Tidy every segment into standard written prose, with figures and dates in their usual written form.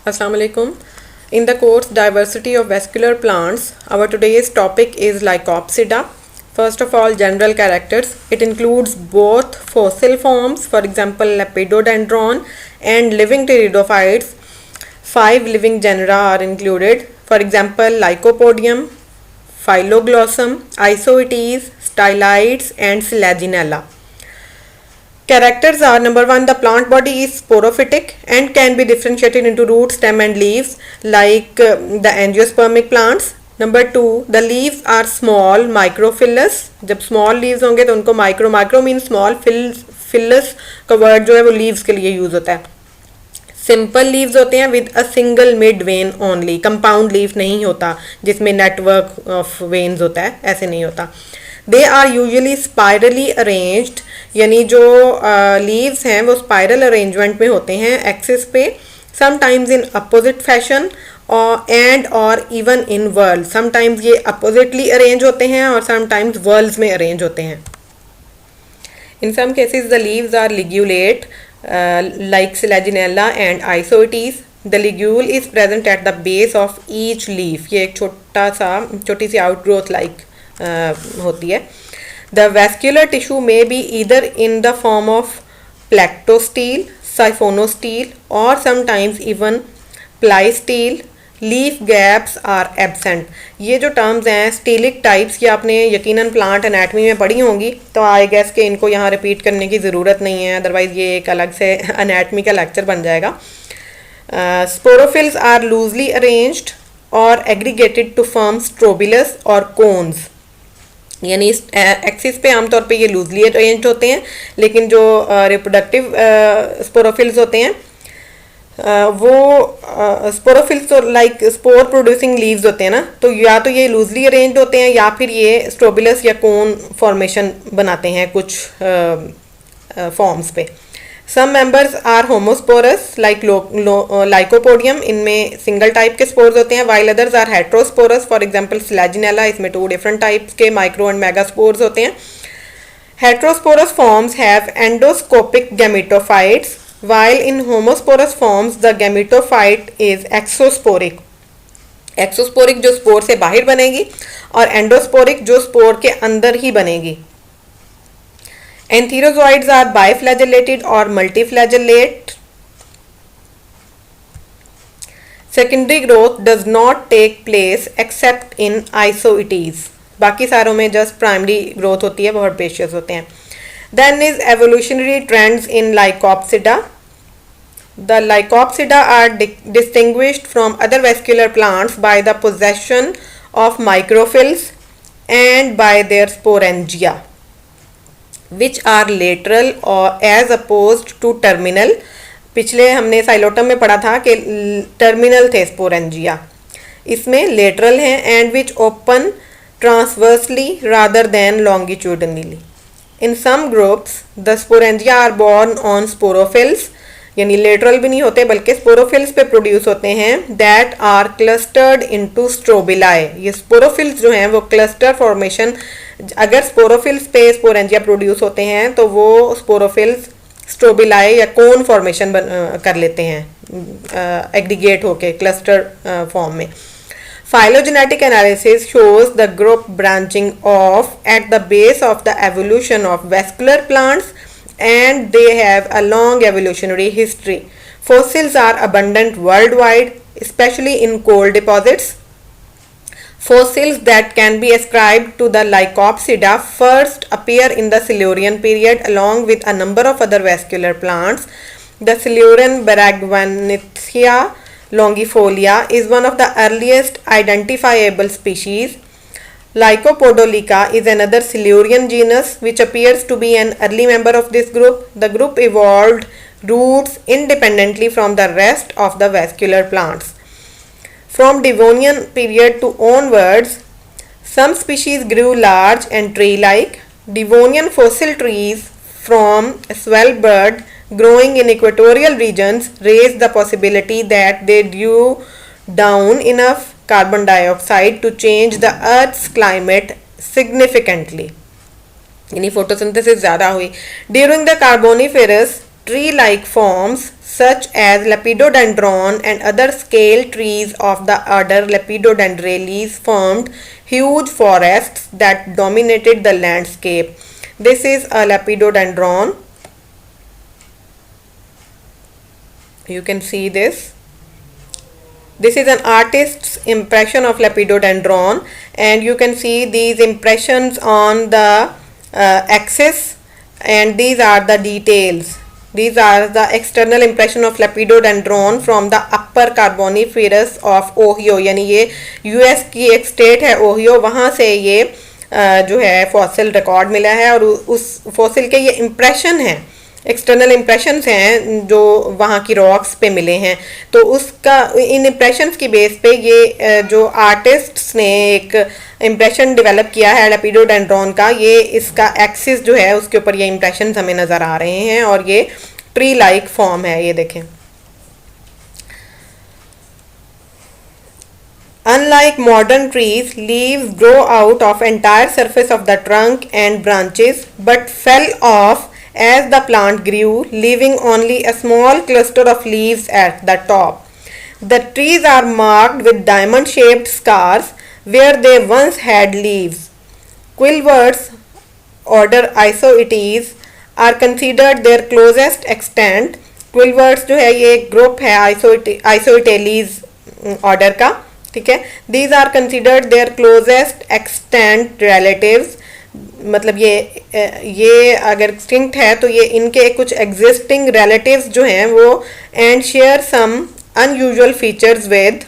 Assalamu alaikum. In the course Diversity of Vascular Plants, our today's topic is Lycopsida. First of all, general characters. It includes both fossil forms, for example, Lepidodendron, and living pteridophytes. 5 living genera are included, for example, Lycopodium, Phyloglossum, Isoetes, Stylites, and Selaginella. Characters are: number 1, the plant body is sporophytic and can be differentiated into root, stem and leaves like the angiospermic plants. Number 2, the leaves are small, microphyllous. जब small leaves होंगे तो उनको micro means small, phyllis का word जो है वो leaves के लिए use होता है. सिंपल लीव्स होते हैं with a single mid when only. Compound leaf नहीं होता जिसमें नेटवर्क ऑफ वेन्स होता है, ऐसे नहीं होता. They are usually spirally arranged, यानी जो लीव्स हैं वो स्पाइरल अरेंजमेंट में होते हैं एक्सिस पे. Sometimes in opposite fashion and और इवन इन वर्ल्ड. समटाइम्स ये अपोजिटली अरेंज होते हैं और समटाइम्स वर्ल्ड्स में अरेंज होते हैं. In some cases the leaves are ligulate like Selaginella and Isoetes. The ligule is present at the base of each leaf. ये एक छोटी सी outgrowth like होती है. The vascular tissue may be either in the form of plectostele, siphonostele, or sometimes even plystele. Leaf gaps are absent. ये जो terms हैं स्टीलिक types की आपने यकीनन प्लांट एनाटमी में पढ़ी होंगी, तो आई गेस के इनको यहाँ रिपीट करने की ज़रूरत नहीं है, अदरवाइज़ ये एक अलग से एनाटमी का लेक्चर बन जाएगा. स्पोरोफिल्स आर लूजली अरेंज्ड और एग्रीगेटेड टू फॉर्म स्ट्रोबिलस और कोन्स. यानी एक्सिस पे आमतौर पे ये लूजली अरेंज्ड होते हैं, लेकिन जो रिप्रोडक्टिव स्पोरोफिल्स होते हैं वो स्पोरोफिल्स तो लाइक स्पोर प्रोड्यूसिंग लीव्स होते हैं ना, तो या तो ये लूजली अरेंज्ड होते हैं या फिर ये स्ट्रोबिलस या कोन फॉर्मेशन बनाते हैं कुछ फॉर्म्स पे. Some members are homosporous like Lycopodium, इनमें सिंगल टाइप के स्पोर्स होते हैं. While others are heterosporous, for example Selaginella, इसमें 2 डिफरेंट टाइप्स के माइक्रो एंड मेगा स्पोर्स होते हैं. Heterosporous forms have endoscopic gametophytes, while in homosporous forms the gametophyte is exosporic. Exosporic जो spore से बाहर बनेगी और एंडोस्पोरिक जो स्पोर के अंदर ही बनेगी. एंथीरोजोइड्स आर बाइफ्लैजेलेटेड और multiflagellate. Secondary growth does not take place except in Isoetes. बाकी सारों में जस्ट प्राइमरी ग्रोथ होती है, वो herbaceous होते हैं. Then is evolutionary trends in Lycopsida. The Lycopsida are distinguished from other vascular plants by the possession of microphylls and by their sporangia, which are lateral or as opposed to terminal. पिछले हमने Psilotum में पढ़ा था कि terminal थे sporangia, इसमें lateral हैं, and which open transversely rather than longitudinally. In some groups, the sporangia are born on sporophylls, यानी लेटरल भी नहीं होते बल्कि स्पोरोफिल्स पे प्रोड्यूस होते हैं. That are clustered into strobili. ये स्पोरोफिल्स जो हैं वो क्लस्टर फॉर्मेशन, अगर स्पोरोफिल्स पे स्पोरेंजिया प्रोड्यूस होते हैं तो वो स्पोरोफिल्स स्ट्रोबिलाई या कोन फॉर्मेशन कर लेते हैं एग्रीगेट होके क्लस्टर फॉर्म में. Phylogenetic analysis shows the group branching off at the base of the evolution of vascular plants, and they have a long evolutionary history. Fossils are abundant worldwide, especially in coal deposits. Fossils that can be ascribed to the Lycopsida first appear in the Silurian period along with a number of other vascular plants. The Silurian Baragwanathia longifolia is one of the earliest identifiable species. Lycopodolica is another Silurian genus which appears to be an early member of this group. The group evolved roots independently from the rest of the vascular plants. From Devonian period to onwards, some species grew large and tree-like. Devonian fossil trees from Svalbard growing in equatorial regions raise the possibility that they drew down enough carbon dioxide to change the Earth's climate significantly. यानी photosynthesis ज़्यादा हुई. During the Carboniferous, tree-like forms such as Lepidodendron and other scale trees of the order Lepidodendrales formed huge forests that dominated the landscape. This is a Lepidodendron. You can see this. This is an artist's impression of Lepidodendron, and you can see these impressions on the axis, and these are the details. These are the external impression of Lepidodendron from the upper Carboniferous of Ohio. यानी ये US की एक state है Ohio, वहाँ से ये जो है फॉसिल रिकॉर्ड मिला है, और उस फॉसिल के ये इम्प्रेशन हैं, एक्सटर्नल इम्प्रेशंस हैं जो वहाँ की रॉक्स पे मिले हैं. तो उसका इन इम्प्रेशंस की बेस पे ये जो आर्टिस्ट्स ने एक इम्प्रेशन डेवलप किया है लेपिडोडेंड्रॉन का, ये इसका एक्सिस जो है उसके ऊपर ये इम्प्रेशंस हमें नज़र आ रहे हैं, और ये ट्री लाइक फॉर्म है. ये देखें. Unlike modern trees, leaves grow out of entire surface of the trunk and branches, but fell off as the plant grew, leaving only a small cluster of leaves at the top. The trees are marked with diamond-shaped scars where they once had leaves. Quillworts, order Isoetes, are considered their closest extant. Quillworts जो है ये group है Isoeteles order का, ठीक है. These are considered their closest extant relatives. मतलब ये अगर एक्सटिंक्ट है तो ये इनके कुछ एग्जिस्टिंग रिलेटिव्स जो हैं वो and share some unusual features with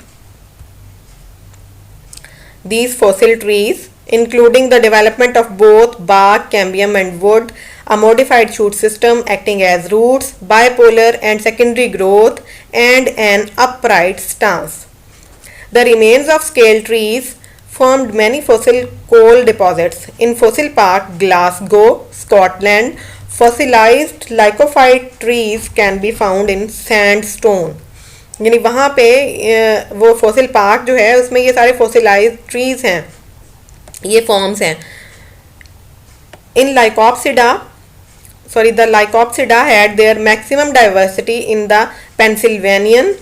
these fossil trees, including the development of both bark, cambium and wood, a modified shoot system acting as roots, bipolar and secondary growth, and an upright stance. The remains of scale trees formed many fossil coal deposits. In Fossil Park, Glasgow, Scotland, fossilized lycophyte trees can be found in sandstone. यानी वहाँ पे वो fossil park जो है उसमें ये सारे fossilised trees हैं, ये फॉर्म्स हैं. इन the Lycopsida had their maximum diversity in the Pennsylvanian,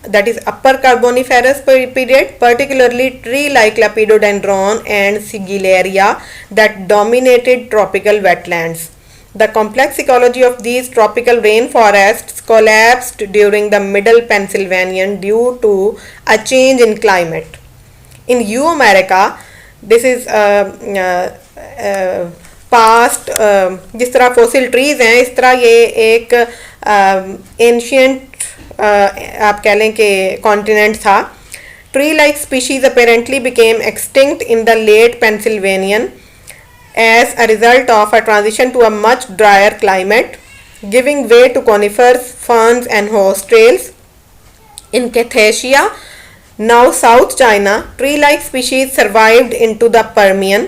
that is upper Carboniferous period, particularly tree like Lepidodendron and Sigillaria that dominated tropical wetlands. The complex ecology of these tropical rainforests collapsed during the middle Pennsylvanian due to a change in climate. In America, this is past, जिस तरह fossil trees हैं इस तरह ये एक ancient आप कह लें कि कॉन्टिनेंट था. Tree like species apparently became extinct in the late Pennsylvanian as a result of a transition to a much drier climate, giving way to conifers, ferns and horse tails. In Cetacea, now South China, tree-like species survived into the Permian.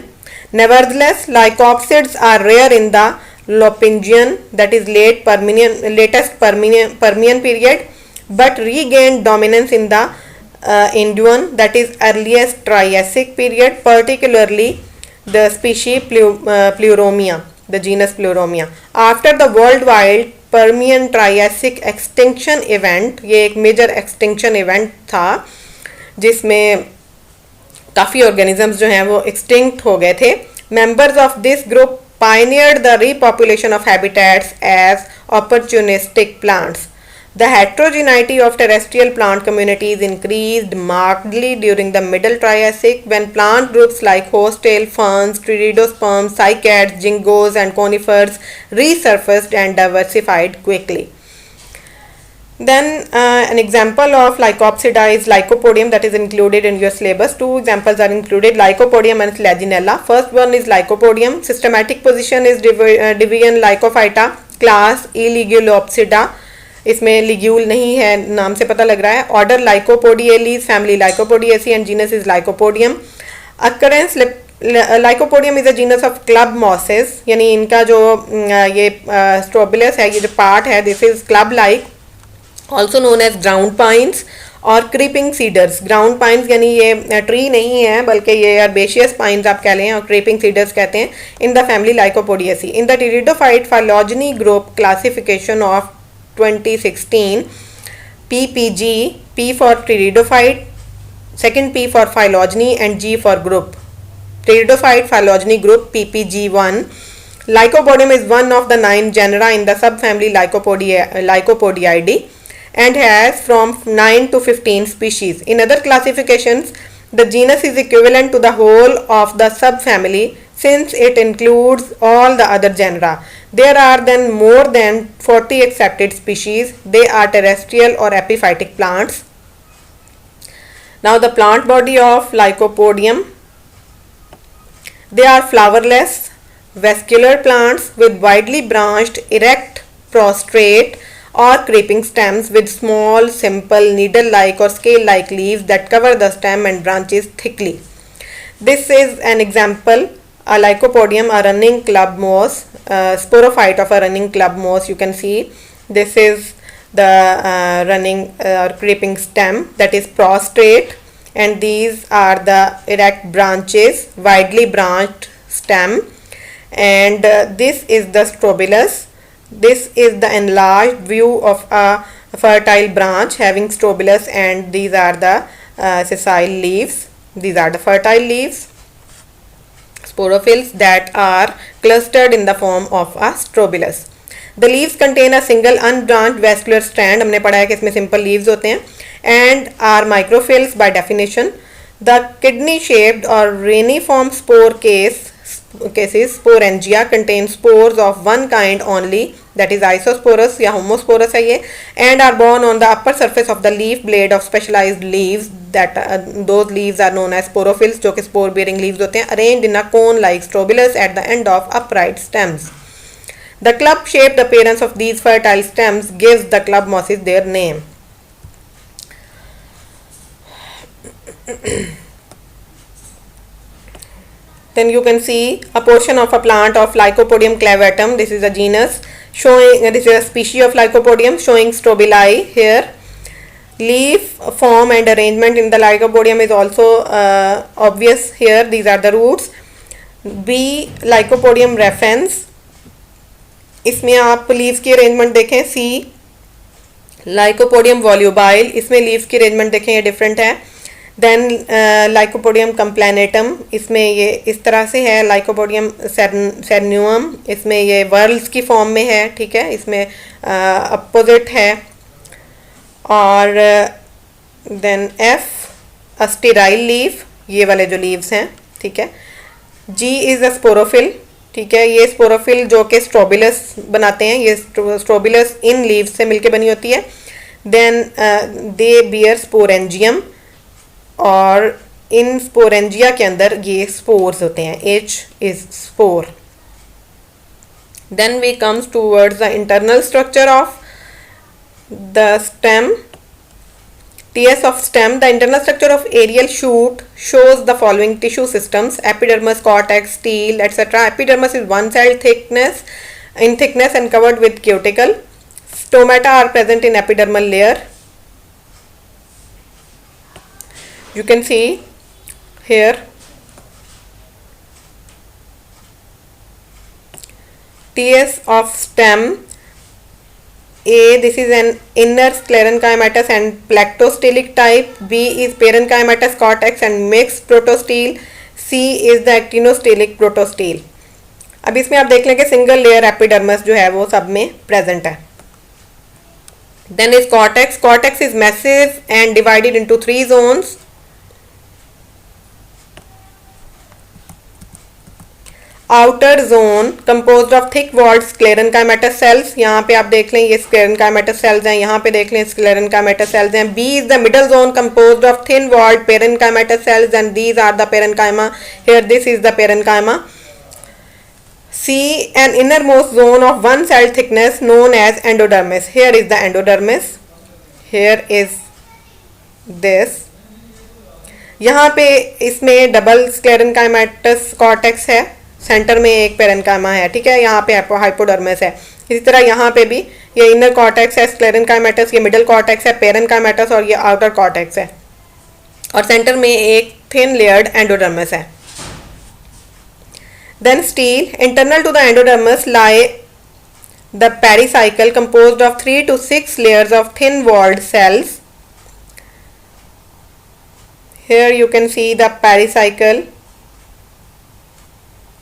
Nevertheless, lycopsids are rare in the Lopingian, that is latest Permian period, but regained dominance in the Induan, that is earliest Triassic period, particularly the species Pleuromia, the genus Pleuromia. After the worldwide Permian Triassic extinction event, ये एक major extinction event था जिसमें काफ़ी organisms जो हैं वो extinct हो गए थे. Members of this group pioneered the repopulation of habitats as opportunistic plants. The heterogeneity of terrestrial plant communities increased markedly during the Middle Triassic when plant groups like horsetail ferns, pteridosperms, cycads, jingos and conifers resurfaced and diversified quickly. Then an example of Lycopsida is Lycopodium that is included in your syllabus. Two examples are included, Lycopodium and Laginella. First one is Lycopodium. Systematic position is division Lycophyta, class Eligulopsida. इसमें ligule नहीं है, नाम से पता लग रहा है. Order Lycopodiales, family Lycopodiaceae and genus is Lycopodium. Occurrence Lycopodium is a genus of club mosses, यानी इनका जो ये स्ट्रोबिलस है, ये जो पार्ट है, this is club like, also known as ground pines और क्रीपिंग सीडर्स. ग्राउंड पाइन्स यानी ये ट्री नहीं है बल्कि ये अर्बेशियस पाइन्स आप कह लें, और क्रीपिंग सीडर्स कहते हैं. In the family Lycopodiaceae. In the pteridophyte phylogeny group classification of 2016. PPG, P for pteridophyte, second P for phylogeny, and G for group. Pteridophyte phylogeny group PPG1. Lycopodium is one of the 9 genera in the subfamily Lycopodiaceae and has from 9 to 15 species. In other classifications, the genus is equivalent to the whole of the subfamily since it includes all the other genera. There are then more than 40 accepted species. They are terrestrial or epiphytic plants. Now the plant body of Lycopodium. They are flowerless, vascular plants with widely branched, erect, prostrate or creeping stems with small, simple, needle-like or scale-like leaves that cover the stem and branches thickly. This is an example, a Lycopodium, a running club moss, sporophyte of a running club moss. You can see this is the running creeping stem that is prostrate, and these are the erect branches, widely branched stem, and this is the strobilus. This is the enlarged view of a fertile branch having strobilus, and these are the sessile leaves. These are the fertile leaves, sporophylls, that are clustered in the form of a strobilus. The leaves contain a single unbranched vascular strand. हमने पढ़ा है कि इसमें simple leaves होते हैं and are microphylls by definition. The kidney shaped or reniform spore cases sporangia contain spores of one kind only, that is isosporous या homosporous है ये, and are borne on the upper surface of the leaf blade of specialized leaves. That those leaves are known as sporophylls, जो कि spore bearing leaves होते हैं, arranged in a cone like strobilus at the end of upright stems. The club shaped appearance of these fertile stems gives the club mosses their name. Then you can see a portion of a plant of Lycopodium clavatum. This is a genus showing, this is a species of Lycopodium showing strobili here. Leaf form and arrangement in the Lycopodium is also obvious here. These are the roots. B. Lycopodium referens. इसमें आप leaves की arrangement देखें. सी. Lycopodium volubile, इसमें leaves की arrangement देखें, ये different है. Then Lycopodium complanatum, इसमें ये इस तरह से है. Lycopodium cernuum, इसमें ये वर्ल्स की फॉर्म में है, ठीक है, इसमें अपोजिट है. और देन एफ, स्टेराइल लीफ, ये वाले जो लीव्स हैं, ठीक है. जी इज अ स्पोरोफिल, ठीक है, ये स्पोरोफिल जो कि स्ट्रोबिलस बनाते हैं, ये स्ट्रोबिलस इन लीव्स से मिलके बनी होती है. देन दे बियर स्पोरेंजियम, और इन स्पोरेंजिया के अंदर ये स्पोर्स होते हैं. Each is spore. Then we comes towards the internal structure of the stem. TS of stem. The internal structure of aerial shoot shows the following tissue systems: epidermis, cortex, stele, etc. Epidermis is 1 cell in thickness and covered with cuticle. Stomata are present in epidermal layer. You can see here. TS of stem. A, this is an inner sclerenchymatous and plectostelic type. B is parenchymatous cortex and mixed protostele. C is the actinostelic protostele. अब इसमें आप देख लें कि single layer epidermis जो है वो सब में प्रेजेंट है. Then is cortex. Cortex is massive and divided into 3 zones. Outer zone composed of thick walled sclerenchymatous cells. यहाँ पे आप देख लें ये sclerenchymatous cells हैं, यहाँ पे देख लें sclerenchymatous cells हैं. B is the middle zone composed of thin walled parenchymatous cells and these are the parenchyma. Here this is the parenchyma. C, an innermost zone of 1 cell thickness known as endodermis. Here is the endodermis. Here is this. यहाँ पे इसमें double sclerenchymatous cortex है, centre में एक parenchyma है, ठीक है, यहाँ पे हाइपोडर्मिस है. इसी तरह यहाँ पे भी ये इनर कॉर्टेक्स है स्क्लेरेनकाइमेटस, ये मिडिल कॉर्टेक्स है पेरेन्काइमेटस और ये आउटर कॉर्टेक्स है, और सेंटर में एक थिन लेयर्ड एंडोडर्मिस है. Then stele. Internal to the endodermis lie The pericycle composed of 3 to 6 layers of thin-walled cells. Here you can see the pericycle.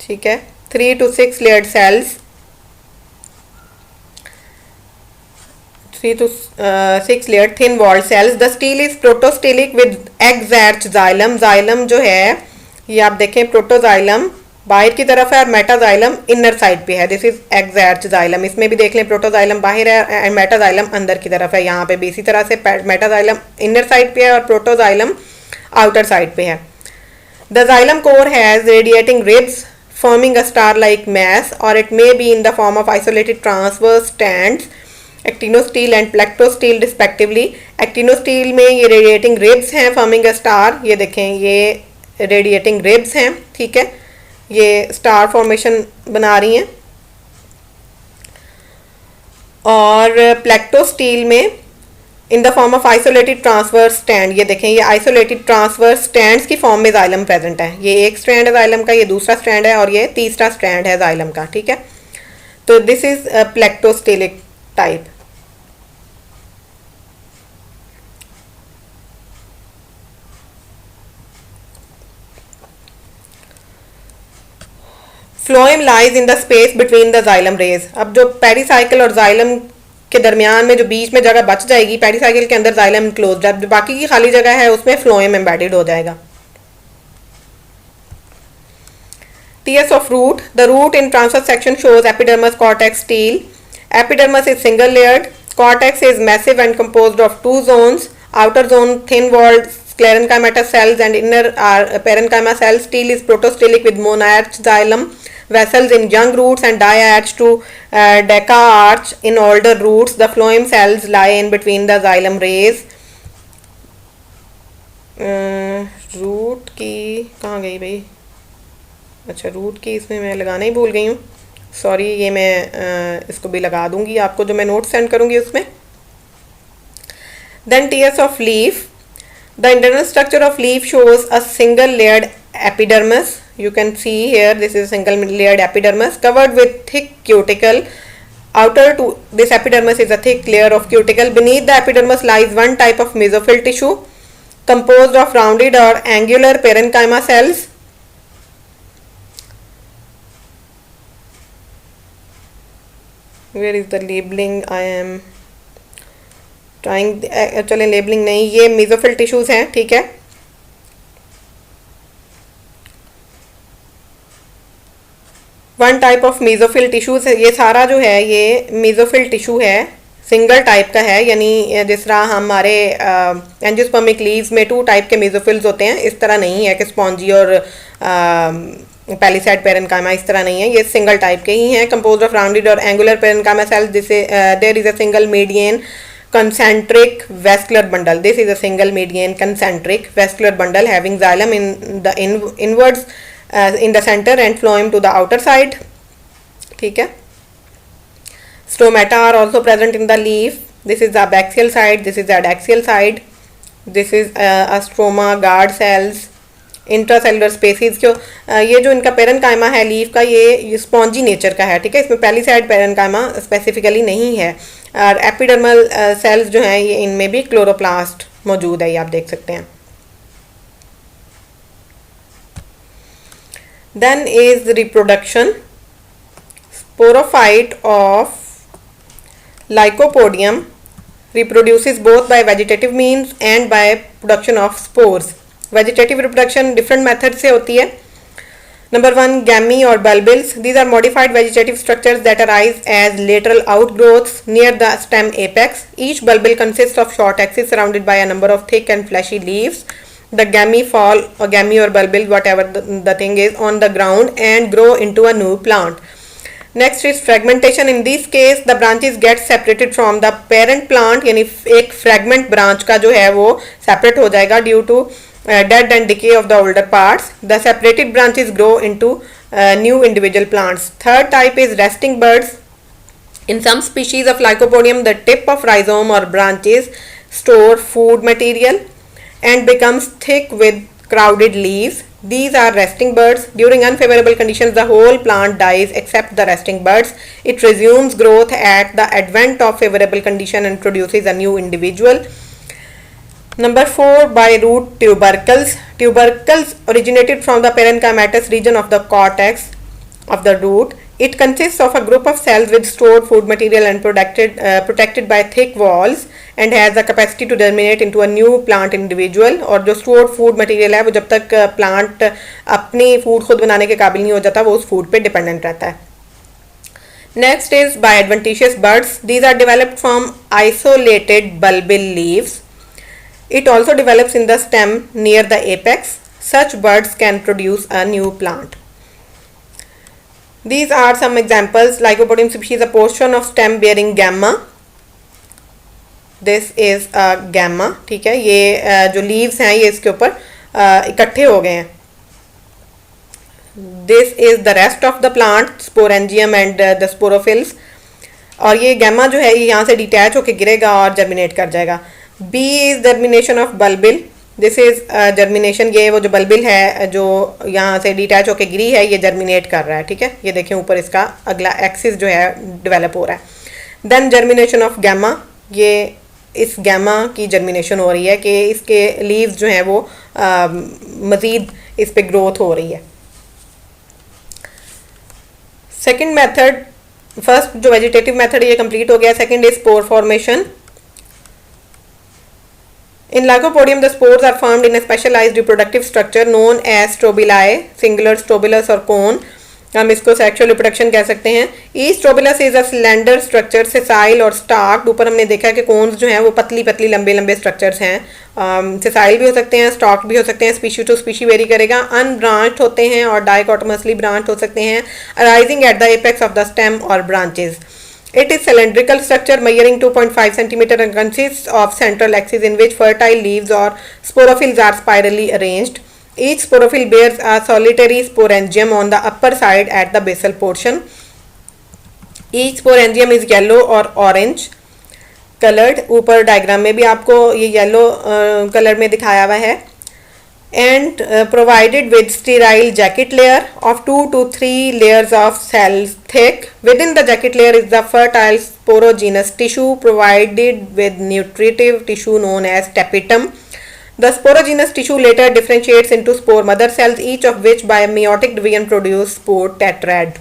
ठीक है, 3 to 6 layered cells, 3 to 6 layered thin walled cells. The stele is protostelic with exarch xylem. xylem जो है ये आप देखें protoxylem बाहर की तरफ है और मेटाजाइलम इनर साइड पे है. This is exarch xylem. इसमें भी देख लें प्रोटोजाइलम बाहर है एंड मेटाजाइलम अंदर की तरफ है. यहाँ पे भी इसी तरह से मेटाजाइलम इनर साइड पे है और प्रोटोजाइलम आउटर साइड पे है. The xylem core has radiating ribs forming a star-like mass, or it may be in the form of isolated transverse strands, actinostele and plectostele respectively. actinostele में ये radiating ribs हैं forming a star. ये देखें ये radiating ribs हैं, ठीक है, ये star formation बना रही हैं. और plectostele में in the form of isolated transverse stand. ये देखें ये आइसोलेटेड ट्रांसवर्स स्टैंड्स की फॉर्म में जाइलम प्रेजेंट है. ये एक स्ट्रैंड है जाइलम का, ये दूसरा स्ट्रैंड है और ये तीसरा स्ट्रैंड है जाइलम का. ठीक है, तो this is plectostelic type. Phloem lies in the space between the xylem rays. अब जो पेरिसाइकिल और जाइलम के दरमियान में जो बीच में जगह बच जाएगी, पेरिसाइकिल के अंदर जाइलम इनक्लोज्ड है, बाकी की खाली जगह है उसमें फ्लोएम एम्बेडेड हो जाएगा. TS of root. The root in transverse section shows epidermis, cortex, stele. Epidermis is single layered. Cortex is massive and composed of 2 zones. Outer zone thin walled sclerenchyma cells and inner are parenchyma cells. Stele is protostelic with monarch xylem vessels in young roots and diarch to decaarch in older roots. The phloem cells lie in between the xylem rays. Root की कहाँ गई भाई? अच्छा, root की इसमें मैं लगाना ही भूल गई हूँ, सॉरी. ये मैं इसको भी लगा दूंगी आपको जो मैं नोट सेंड करूंगी उसमें. Then tiers of leaf. The internal structure of leaf shows a single layered epidermis. You can see here this is a single layered epidermis covered with thick cuticle. Outer to this epidermis is a thick layer of cuticle. Beneath the epidermis lies one type of mesophyll tissue composed of rounded or angular parenchyma cells. Where is the labeling? I am trying, चले labelling नहीं, ये mesophyll tissues हैं. ठीक है, one type of mesophyll tissues. ये सारा जो है ये मेसोफिल टिश्यू है, सिंगल टाइप का है. यानी जिस तरह हमारे एंजियोस्पर्मिक लीव्स में 2 टाइप के मेसोफिल्स होते हैं, इस तरह नहीं है कि स्पॉन्जी और पैलिसाइड पेरेन्काइमा, इस तरह नहीं है. ये सिंगल टाइप के ही हैं. कंपोज्ड ऑफ राउंडेड और एंगुलर पेरेन्काइमा सेल्स. जिसे there is a single median concentric vascular bundle. This is a single median concentric vascular bundle having xylem in the inwards in the center and phloem to the outer side. ठीक है. Stomata are also present in the leaf. This is the abaxial side. This is the adaxial side. This is a stroma, guard cells. Intracellular species. जो ये जो इनका parenchyma है leaf का, ये spongy nature का है. ठीक है, इसमें पैलिसाइड पेरेन्काइमा स्पेसिफिकली नहीं है. और एपिडर्मल सेल्स जो हैं ये इनमें भी क्लोरोप्लास्ट मौजूद है, ये आप देख सकते हैं. Then is reproduction. Sporophyte of Lycopodium reproduces both by vegetative means and by production of spores. Vegetative reproduction different method से होती है. नंबर 1, गैमी और bulbils. These are modified vegetative structures that arise as lateral outgrowths near the stem apex. Each bulbil consists of short axis surrounded by a number of thick and fleshy leaves. The gammy fall, or gammy or bulbil, whatever the thing is, on the ground and grow into a new plant. Next is fragmentation. In this case the branches get separated from the parent plant. यानी एक fragment branch का जो है वो separate हो जाएगा due to dead and decay of the older parts. The separated branches grow into new individual plants. Third type is resting buds. In some species of Lycopodium, the tip of rhizome or branches store food material and becomes thick with crowded leaves. These are resting buds. During unfavorable conditions, the whole plant dies except the resting buds. It resumes growth at the advent of favorable condition and produces a new individual. Number 4, by root tubercles. Tubercles originated from the parenchymatous region of the cortex of the root. It consists of a group of cells with stored food material and protected by thick walls and has the capacity to germinate into a new plant individual. और जो stored food material है वो जब तक plant अपनी food खुद बनाने के काबिल नहीं हो जाता वो उस food पे dependent रहता है. Next is by adventitious buds. These are developed from isolated bulbil leaves. It also develops in the stem near the apex. Such buds can produce a new plant. These are some examples. Lycopodium species, a portion of stem bearing gamma. This is a gamma. ठीक है, ये जो leaves हैं ये इसके ऊपर इकट्ठे हो गए हैं. This is the rest of the plant, sporangium and the sporophylls. और ये gamma जो है ये यहाँ से detach होके गिरेगा और germinate कर जाएगा. B is germination of bulbil. This is germination. ये वो जो बल्बिल है जो यहाँ से डिटैच होके गिरी है ये जर्मिनेट कर रहा है. ठीक है, ये देखें ऊपर इसका अगला एक्सिस जो है डेवलप हो रहा है. Then germination of gemma. ये इस गैमा की जर्मिनेशन हो रही है कि इसके लीव्स जो हैं वो मज़ीद इस पे ग्रोथ हो रही है. सेकेंड मेथड, फर्स्ट जो वेजिटेटिव मेथड ये कंप्लीट हो गया. Second is spore formation. In Lycopodium, the spores are formed in a specialized reproductive structure known as strobili, singular strobilus और cone. हम इसको sexual reproduction कह सकते हैं. Each strobilus is a slender structure, sessile और stalked. ऊपर हमने देखा कि cones जो हैं वो पतली पतली लंबे लंबे structures हैं. sessile भी हो सकते हैं, stalked भी हो सकते हैं, species to species vary करेगा. Unbranched होते हैं और dichotomously branched हो सकते हैं, arising at the apex of the stem or branches. It is cylindrical structure measuring 2.5 cm and consists of central axis in which fertile leaves or sporophylls are spirally arranged. Each sporophyll bears a solitary sporangium on the upper side at the basal portion. Each sporangium is yellow or orange colored. ऊपर diagram में भी आपको ये yellow colour में दिखाया हुआ है. And provided with sterile jacket layer of 2 to 3 layers of cells thick. Within the jacket layer is the fertile sporogenous tissue provided with nutritive tissue known as tapetum. The sporogenous tissue later differentiates into spore mother cells, each of which by meiotic division produce spore tetrad.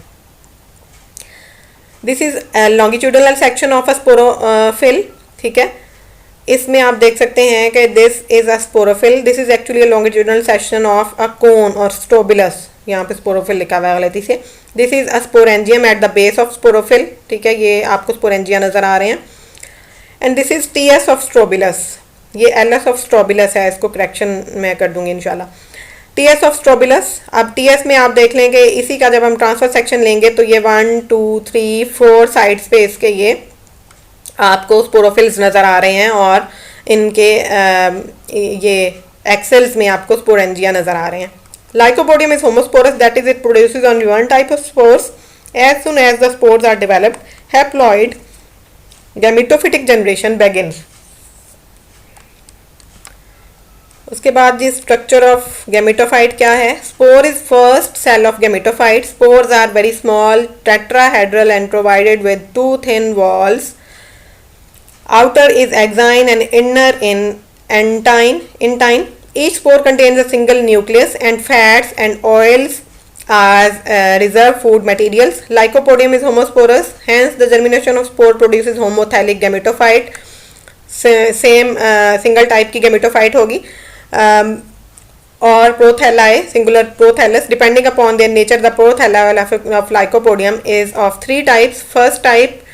This is a longitudinal section of a sporophyll. ठीक है, इसमें आप देख सकते हैं कि this is a sporophyll. This is actually a longitudinal section of a cone और strobilus. यहाँ पे स्पोरोफिल लिखा हुआ है गलती से. This is a sporangium at the base of sporophyll. ठीक है, ये आपको स्पोरेंजिया नजर आ रहे हैं. And this is TS of strobilus. ये एलएस ऑफ स्ट्रोबिलस है, इसको करेक्शन मैं कर दूंगी इंशाल्लाह. TS of strobilus. अब टीएस में आप देख लें कि इसी का जब हम ट्रांसफर सेक्शन लेंगे तो ये 1 2 3 4 साइड पे इसके ये आपको स्पोरोफिल्स नज़र आ रहे हैं और इनके ये एक्सेल्स में आपको स्पोरेंजिया नज़र आ रहे हैं. Lycopodium is homosporous, that is it produces only one type of spores. As soon as the spores are developed, haploid gametophytic generation begins. उसके बाद जी स्ट्रक्चर ऑफ गैमेटोफाइट क्या है. Spore is first cell of gametophyte. Spores are very small, tetrahedral and provided with 2 thin walls. Outer is axine and inner in intine. Each spore contains a single nucleus and fats and oils as reserve food materials. Lycopodium is homosporous, hence the germination of spore produces homothallic gametophyte. Same single type की gametophyte होगी. और prothalli, singular prothallus. Depending upon their nature, the prothallus of Lycopodium is of 3 types. First type,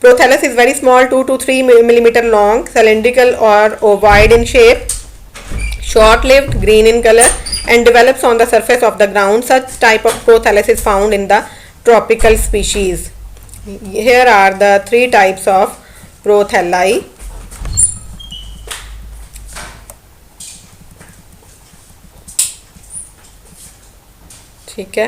prothallus is very small, 2 to 3 millimeter long, cylindrical or ovoid in shape, short-lived, green in color, and develops on the surface of the ground. Such type of prothallus is found in the tropical species. Here are the 3 types of prothalli. ठीक है,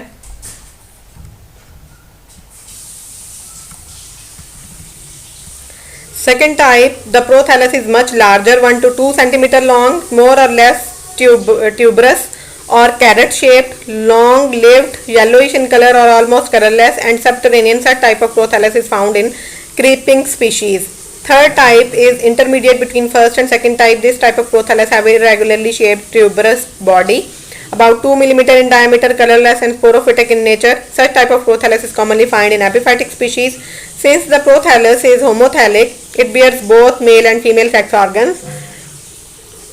second type, the prothallus is much larger, 1 to 2 centimeter long, more or less tuberous, or carrot shaped, long lived, yellowish in color or almost colorless, and subterranean. Such type of prothallus is found in creeping species. Third type is intermediate between first and second type. This type of prothallus have a irregularly shaped tuberous body about 2 mm in diameter, colorless and sporophytic in nature. Such type of prothallus is commonly found in epiphytic species. Since the prothallus is homothallic, it bears both male and female sex organs.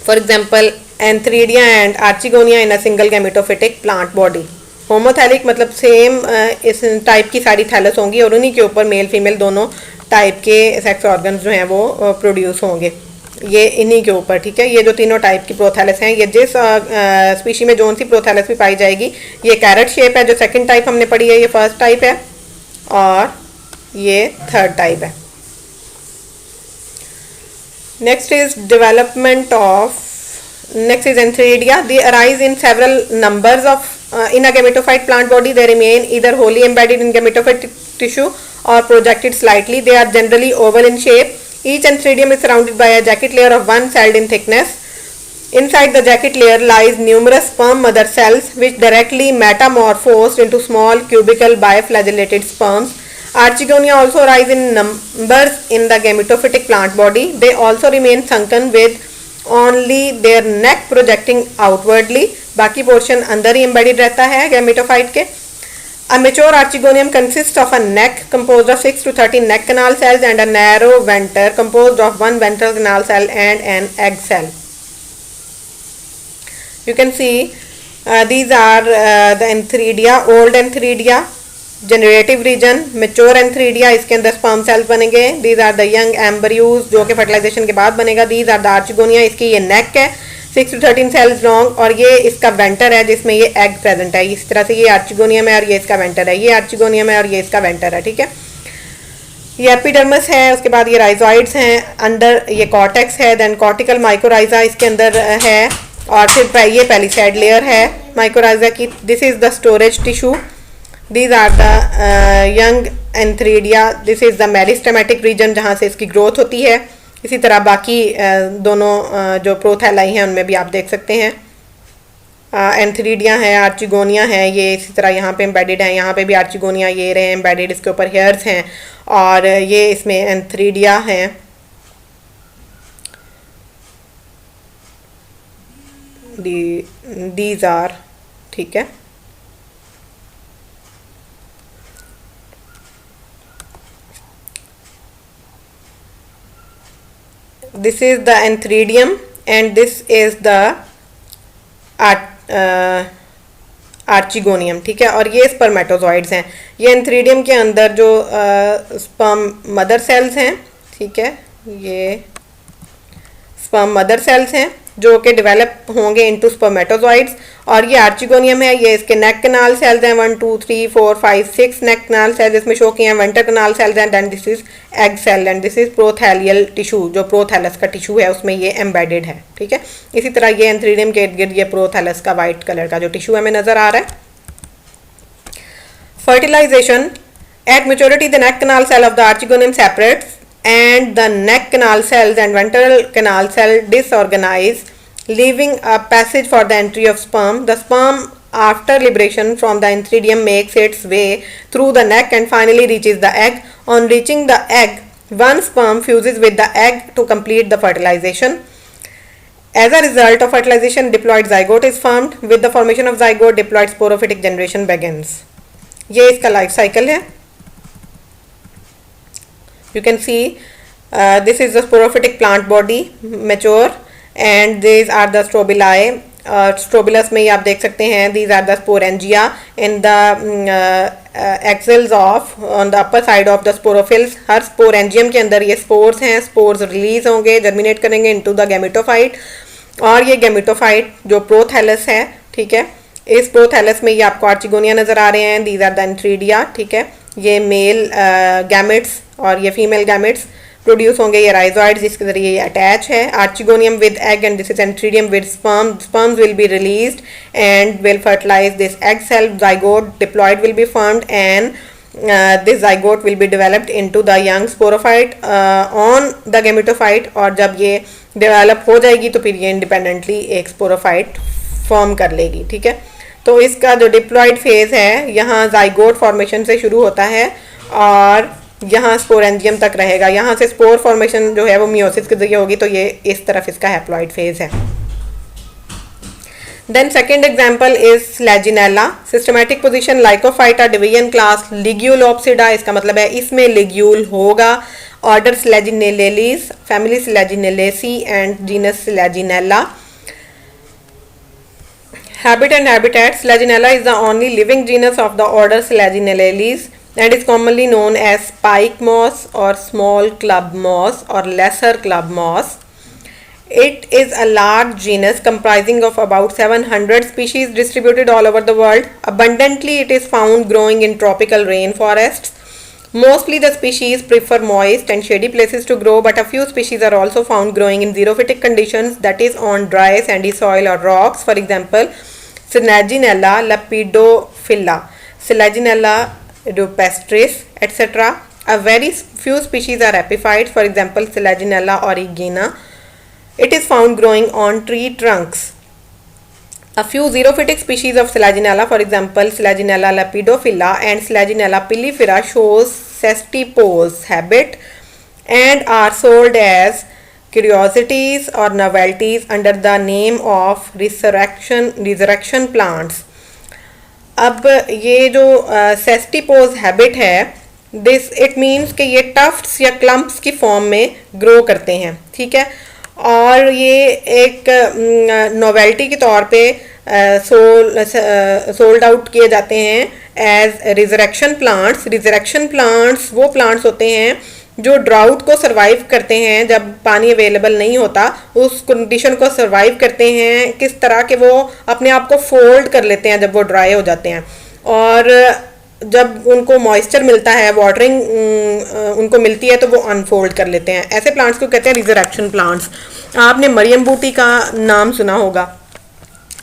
For example, Antheridia and Archegonia in a single gametophytic plant body. Homothallic मतलब same इस type की सारी thallus होंगी और उन्हीं के ऊपर male female दोनों टाइप के सेक्स ऑर्गन्स जो हैं वो प्रोड्यूस होंगे, ये इन्हीं के ऊपर, ठीक है। ये जो तीनों टाइप की प्रोथैलस हैं, ये जिस स्पीशी में जो सी प्रोथैलस भी पाई जाएगी, ये कैरेट शेप है जो सेकंड टाइप हमने पढ़ी है, ये फर्स्ट टाइप है, और ये थर्ड टाइप है। Next is development of, next is Antheridia. They arise in several numbers of in a gametophyte plant body. They remain either wholly embedded in gametophyte tissue or projected slightly. They are generally oval in shape. Each Antheridium is surrounded by a jacket layer of 1 celled in thickness. Inside the jacket layer lies numerous sperm mother cells which directly metamorphosed into small cubical biflagellated sperms. Archegonia also rise in numbers in the gametophytic plant body. They also remain sunken with only their neck projecting outwardly. बाकी portion अंदर ही embedded रहता है gametophyte के. A mature Archegonium consists of a neck composed of 6 to 13 neck canal cells and a narrow venter composed of 1 ventral canal cell and an egg cell. You can see these are the Antheridia, old Antheridia. Generative region, mature antheridia, इसके अंदर sperm cells बनेंगे. These are the young embryos जो कि fertilisation के बाद बनेगा. These are the archegonia, इसकी ये नेक है 6 to 13 सेल्स लॉन्ग, और ये इसका वेंटर है जिसमें ये एग प्रेजेंट है. इस तरह से ये आर्चिगोनियम है और ये इसका वेंटर है, ये आर्चिगोनियम है और ये इसका वेंटर है, ठीक है. ये एपिडर्मिस है, उसके बाद ये राइजोइड्स हैं, अंदर ये कॉर्टेक्स है, देन कॉर्टिकल माइक्रोराइजा इसके अंदर है, और फिर ये पेलिसैड लेयर है माइक्रोराइजा की. This is the storage tissue. These are the young Antheridia. This is the meristematic region जहाँ से इसकी ग्रोथ होती है. इसी तरह बाकी दोनों जो प्रोथैलाई हैं उनमें भी आप देख सकते हैं. एंथरीडिया है, आर्चिगोनिया है, ये इसी तरह यहाँ पे एम्बेडेड है. यहाँ पे भी आर्चिगोनिया ये रहे एम्बेडेड, इसके ऊपर हेयर्स हैं, और ये इसमें एंथरीडिया हैं. These are, ठीक है. This is the Antheridium and this is the Archegonium, ठीक है. और ये स्पर्मेटोजॉइड्स हैं. ये एंथरीडियम के अंदर जो स्पर्म मदर सेल्स हैं, ठीक है, ये स्पर्म मदर सेल्स हैं जो कि डेवलप होंगे इनटू स्पर्मेटोजॉइड्स. और ये आर्चिगोनियम है, ये इसके नेक कनाल सेल्स हैं 1 2 3 4 5 6 नेक कनाल सेल्स इसमें शो किए हैं. वेंटर कनाल सेल्स हैं. Then this is egg cell and this is prothallial tissue, जो प्रोथैलस का टिश्यू है उसमें ये एम्बेडेड है, ठीक है. इसी तरह ये एंथरीडियम के इर्द गिर्द ये प्रोथैलस का वाइट कलर का जो टिश्यू हमें नजर आ रहा है. Fertilisation. At maturity the neck canal cell of the archegonium separates and the neck canal cells and ventral canal cell disorganize, leaving a passage for the entry of sperm. The sperm after liberation from the antheridium makes its way through the neck and finally reaches the egg. On reaching the egg, one sperm fuses with the egg to complete the fertilization. As a result of fertilization, diploid zygote is formed. With the formation of zygote, diploid sporophytic generation begins. ये इसका life cycle है. You can see this is the sporophytic plant body, mature, and these are the strobili. Strobilus में ये आप देख सकते हैं. These are the sporangia in the axils of on the upper side of the sporophylls. Her sporangium के अंदर ये spores हैं. Spores release होंगे, germinate करेंगे into the gametophyte. और ये gametophyte जो prothallus है, ठीक है, इस प्रोथैलस में ये आपको आर्चिगोनिया नजर आ रहे हैं. दीज आर द एंथरीडिया, ठीक है. ये मेल गैमेट्स और ये फीमेल गैमेट्स प्रोड्यूस होंगे. ये राइजोइड्स जिसके जरिए ये अटैच है. Archegonium with egg and this is antheridium with sperm. Sperms will be released and will fertilise this egg cell. Zygote diploid will be formed and this zygote will be developed into the young sporophyte on the gametophyte. और जब ये develop हो जाएगी तो फिर ये independently एक sporophyte form कर लेगी, ठीक है। तो इसका जो डिप्लॉयड फेज है यहाँ जाइगोट फॉर्मेशन से शुरू होता है और यहाँ स्पोरेंजियम तक रहेगा। यहाँ से स्पोर फॉर्मेशन जो है वो मियोसिस के जरिए होगी, तो ये इस तरफ इसका हैप्लॉइड फेज है। Then second example is Slaginella. Systematic position Lycophyta, division class Ligulopsida, इसका मतलब है इसमें ligule होगा। Order Slaginellales, family Slaginellaceae and genus Slaginella. Habit and habitat. Slaginella is the only living genus of the order Slaginellales and is commonly known as spike moss or small club moss or lesser club moss. It is a large genus comprising of about 700 species distributed all over the world. Abundantly, it is found growing in tropical rainforests. Mostly the species prefer moist and shady places to grow, but a few species are also found growing in xerophytic conditions, that is on dry sandy soil or rocks. For example, Slaginella lepidophylla, Slaginella rupestris, etc. A very few species are epiphytes, for example Slaginella origina. It is found growing on tree trunks. A few xerophytic species of Slaginella, for example Slaginella lepidophylla and Slaginella pilifera, shows cestipose habit and are sold as curiosities or novelties under the name of resurrection plants. अब ये जो सेस्टिपोज habit है, this it means कि ये Tufts या clumps की form में grow करते हैं, ठीक है। और ये एक नोवेल्टी के तौर पे सोल्ड आउट किए जाते हैं as resurrection plants. Resurrection plants वो प्लांट्स होते हैं जो ड्राउट को सरवाइव करते हैं, जब पानी अवेलेबल नहीं होता उस कंडीशन को सरवाइव करते हैं। किस तरह के वो अपने आप को फोल्ड कर लेते हैं जब वो ड्राई हो जाते हैं, और जब उनको मॉइस्चर मिलता है, वाटरिंग उनको मिलती है, तो वो अनफोल्ड कर लेते हैं। ऐसे प्लांट्स को कहते हैं रिजरेक्शन प्लांट्स। आपने मरियम बूटी का नाम सुना होगा,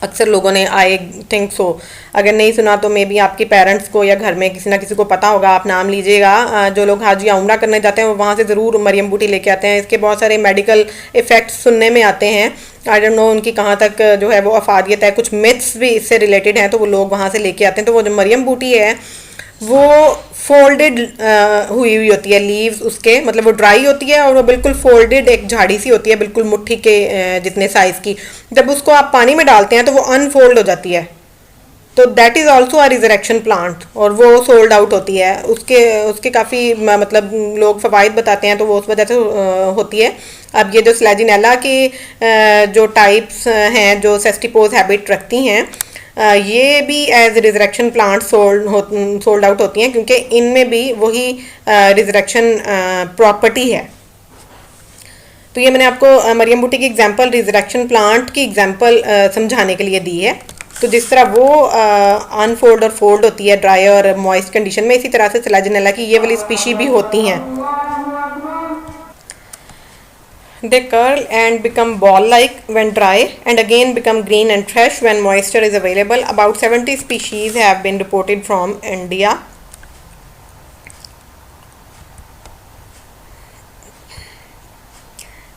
अक्सर लोगों ने, आई थिंक सो। अगर नहीं सुना तो मे बी आपके पेरेंट्स को या घर में किसी ना किसी को पता होगा, आप नाम लीजिएगा। जो लोग हाज या उम्रा करने जाते हैं वो वहाँ से ज़रूर मरियम बूटी लेके आते हैं। इसके बहुत सारे मेडिकल इफ़ेक्ट्स सुनने में आते हैं। आई डोंट नो उनकी कहाँ तक जो है वो अफादियत है, कुछ मिथ्स भी इससे रिलेटेड हैं, तो वो लोग वहाँ से लेके आते हैं। तो वो जो मरियम बूटी है वो फोल्डेड हुई होती है, लीव्स उसके, मतलब वो ड्राई होती है और वो बिल्कुल फोल्डेड एक झाड़ी सी होती है, बिल्कुल मुट्ठी के जितने साइज़ की। जब उसको आप पानी में डालते हैं तो वो अनफोल्ड हो जाती है, तो that is also a resurrection plant, और वो सोल्ड आउट होती है। उसके काफ़ी मतलब लोग फ़वाइद बताते हैं, तो वो उस वजह से होती है। अब ये जो स्लैजिनेला की जो टाइप्स हैं जो सेस्टिपोज हैबिट रखती हैं, ये भी as resurrection plant sold out होती हैं, क्योंकि इनमें भी वही रिजरेक्शन प्रॉपर्टी है। तो ये मैंने आपको मरियम बूटी की एग्जांपल, रिजरेक्शन प्लांट की एग्जांपल समझाने के लिए दी है। तो जिस तरह वो अनफोल्ड और फोल्ड होती है ड्राई और मॉइस्ट कंडीशन में, इसी तरह से स्लैजिनेला की ये वाली स्पीशी भी होती हैं। They curl and become ball-like when dry and again become green and fresh when moisture is available. About 70 species have been reported from India.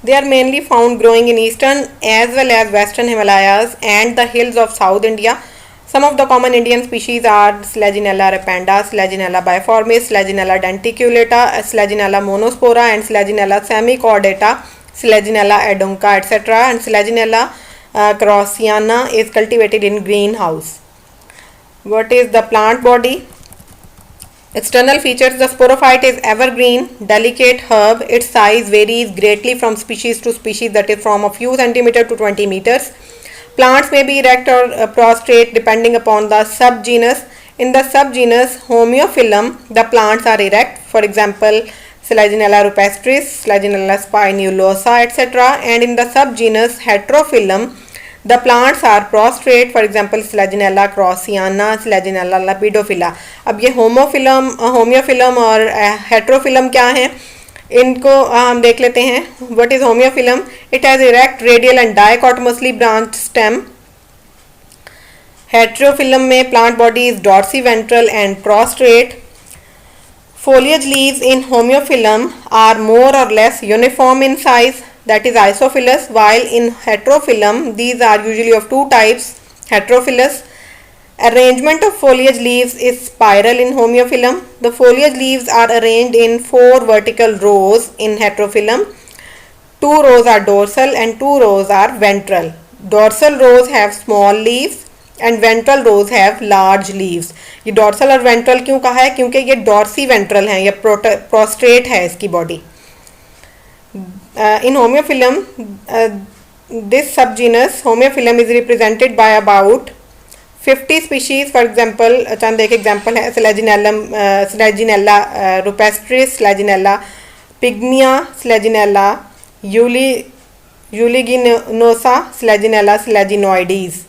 They are mainly found growing in eastern as well as western Himalayas and the hills of South India. Some of the common Indian species are Slaginella repanda, Slaginella biformis, Slaginella denticulata, Slaginella monospora and Slaginella semicordata, Slaginella edunca, etc. and Slaginella crossiana is cultivated in greenhouse. What is the plant body? External features: the sporophyte is evergreen, delicate herb. Its size varies greatly from species to species, that is from a few centimeters to 20 meters. Plants may be erect or prostrate depending upon the subgenus. In the subgenus Homeophyllum, the plants are erect. For example, Slaginella rupestris, Slaginella spinulosa, etc. And in the subgenus Heterophyllum, the plants are prostrate. For example, Slaginella crossiana, Slaginella lepidophylla. अब ये होम्योफिलम और हेट्रोफिलम क्या है, इनको हम देख लेते हैं. What is homeophyllum? It has erect, radial and dichotomously branched stem. Heterophyllum में plant body is dorsiventral and prostrate. Foliage leaves in homeophyllum are more or less uniform in size, that is isophilous, while in heterophyllum these are usually of two types, heterophyllous. Arrangement of foliage leaves is spiral in Homeophyllum. The foliage leaves are arranged in 4 vertical rows in Heterophyllum. 2 rows are dorsal and 2 rows are ventral. Dorsal rows have small leaves and ventral rows have large leaves. ये dorsal और ventral क्यों कहा है? क्योंकि ये Dorsey ventral है, ये prostrate है इसकी body. In Homeophyllum, this subgenus Homeophyllum is represented by about 50 species. For example, चंद एक एग्जाम्पल है Selaginella rupestris, Selaginella pygmea, Selaginella uliginosa, Selaginella selaginoides.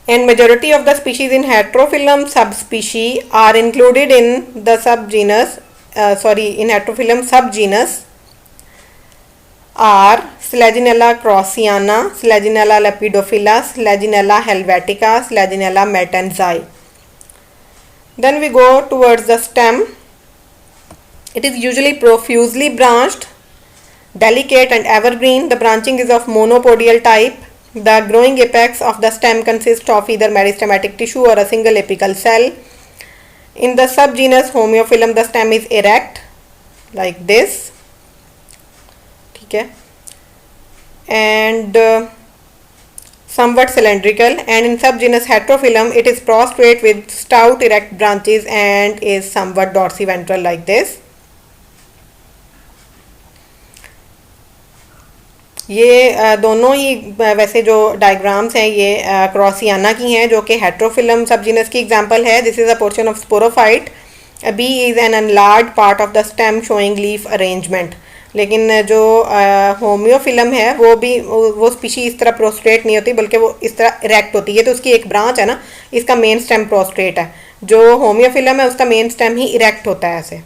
And majority of the species in Heterophyllum subspecies are included in the subgenus. In Heterophyllum subgenus are Selaginella craussiana, Selaginella lepidophylla, Selaginella helvetica, Selaginella mertensi. Then we go towards the stem. It is usually profusely branched, delicate and evergreen. The branching is of monopodial type. The growing apex of the stem consists of either meristematic tissue or a single apical cell. In the subgenus Homeophyllum, the stem is erect like this. Okay. And somewhat cylindrical, and in subgenus Heterophyllum it is prostrate with stout erect branches and is somewhat dorsiventral like this. ये दोनों ही वैसे जो diagrams हैं ये क्रॉसियाना की हैं जो कि हेट्रोफिलम सबजीनस की एग्जांपल है. This is a portion of sporophyte. B is an enlarge part of the stem showing leaf arrangement. लेकिन जो होम्योफिलम है वो स्पीशी इस तरह प्रोस्ट्रेट नहीं होती बल्कि वो इस तरह इरेक्ट होती है. तो उसकी एक ब्रांच है ना, इसका मेन स्टेम प्रोस्ट्रेट है. जो होम्योफिलम है उसका मेन स्टेम ही इरेक्ट होता है ऐसे.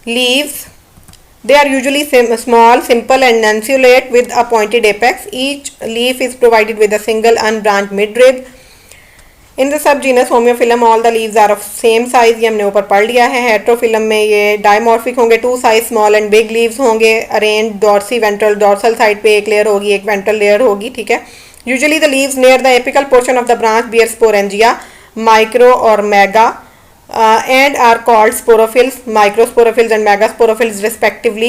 Leaves, they are usually small, simple and lanceolate with a pointed apex. Each leaf is provided with a single unbranched midrib. In the subgenus Homeophyllum all the leaves are of same size. ये हमने ऊपर पढ़ लिया है. हेट्रोफिलम में ये dimorphic होंगे, 2 size small and big leaves होंगे, arrange dorsiventral. Dorsal side पे एक लेयर होगी, एक वेंट्रल लेयर होगी. ठीक है. Usually the leaves near the apical portion of the branch bear sporangia, micro और mega, and are called sporophylls, microsporophylls and megasporophylls respectively.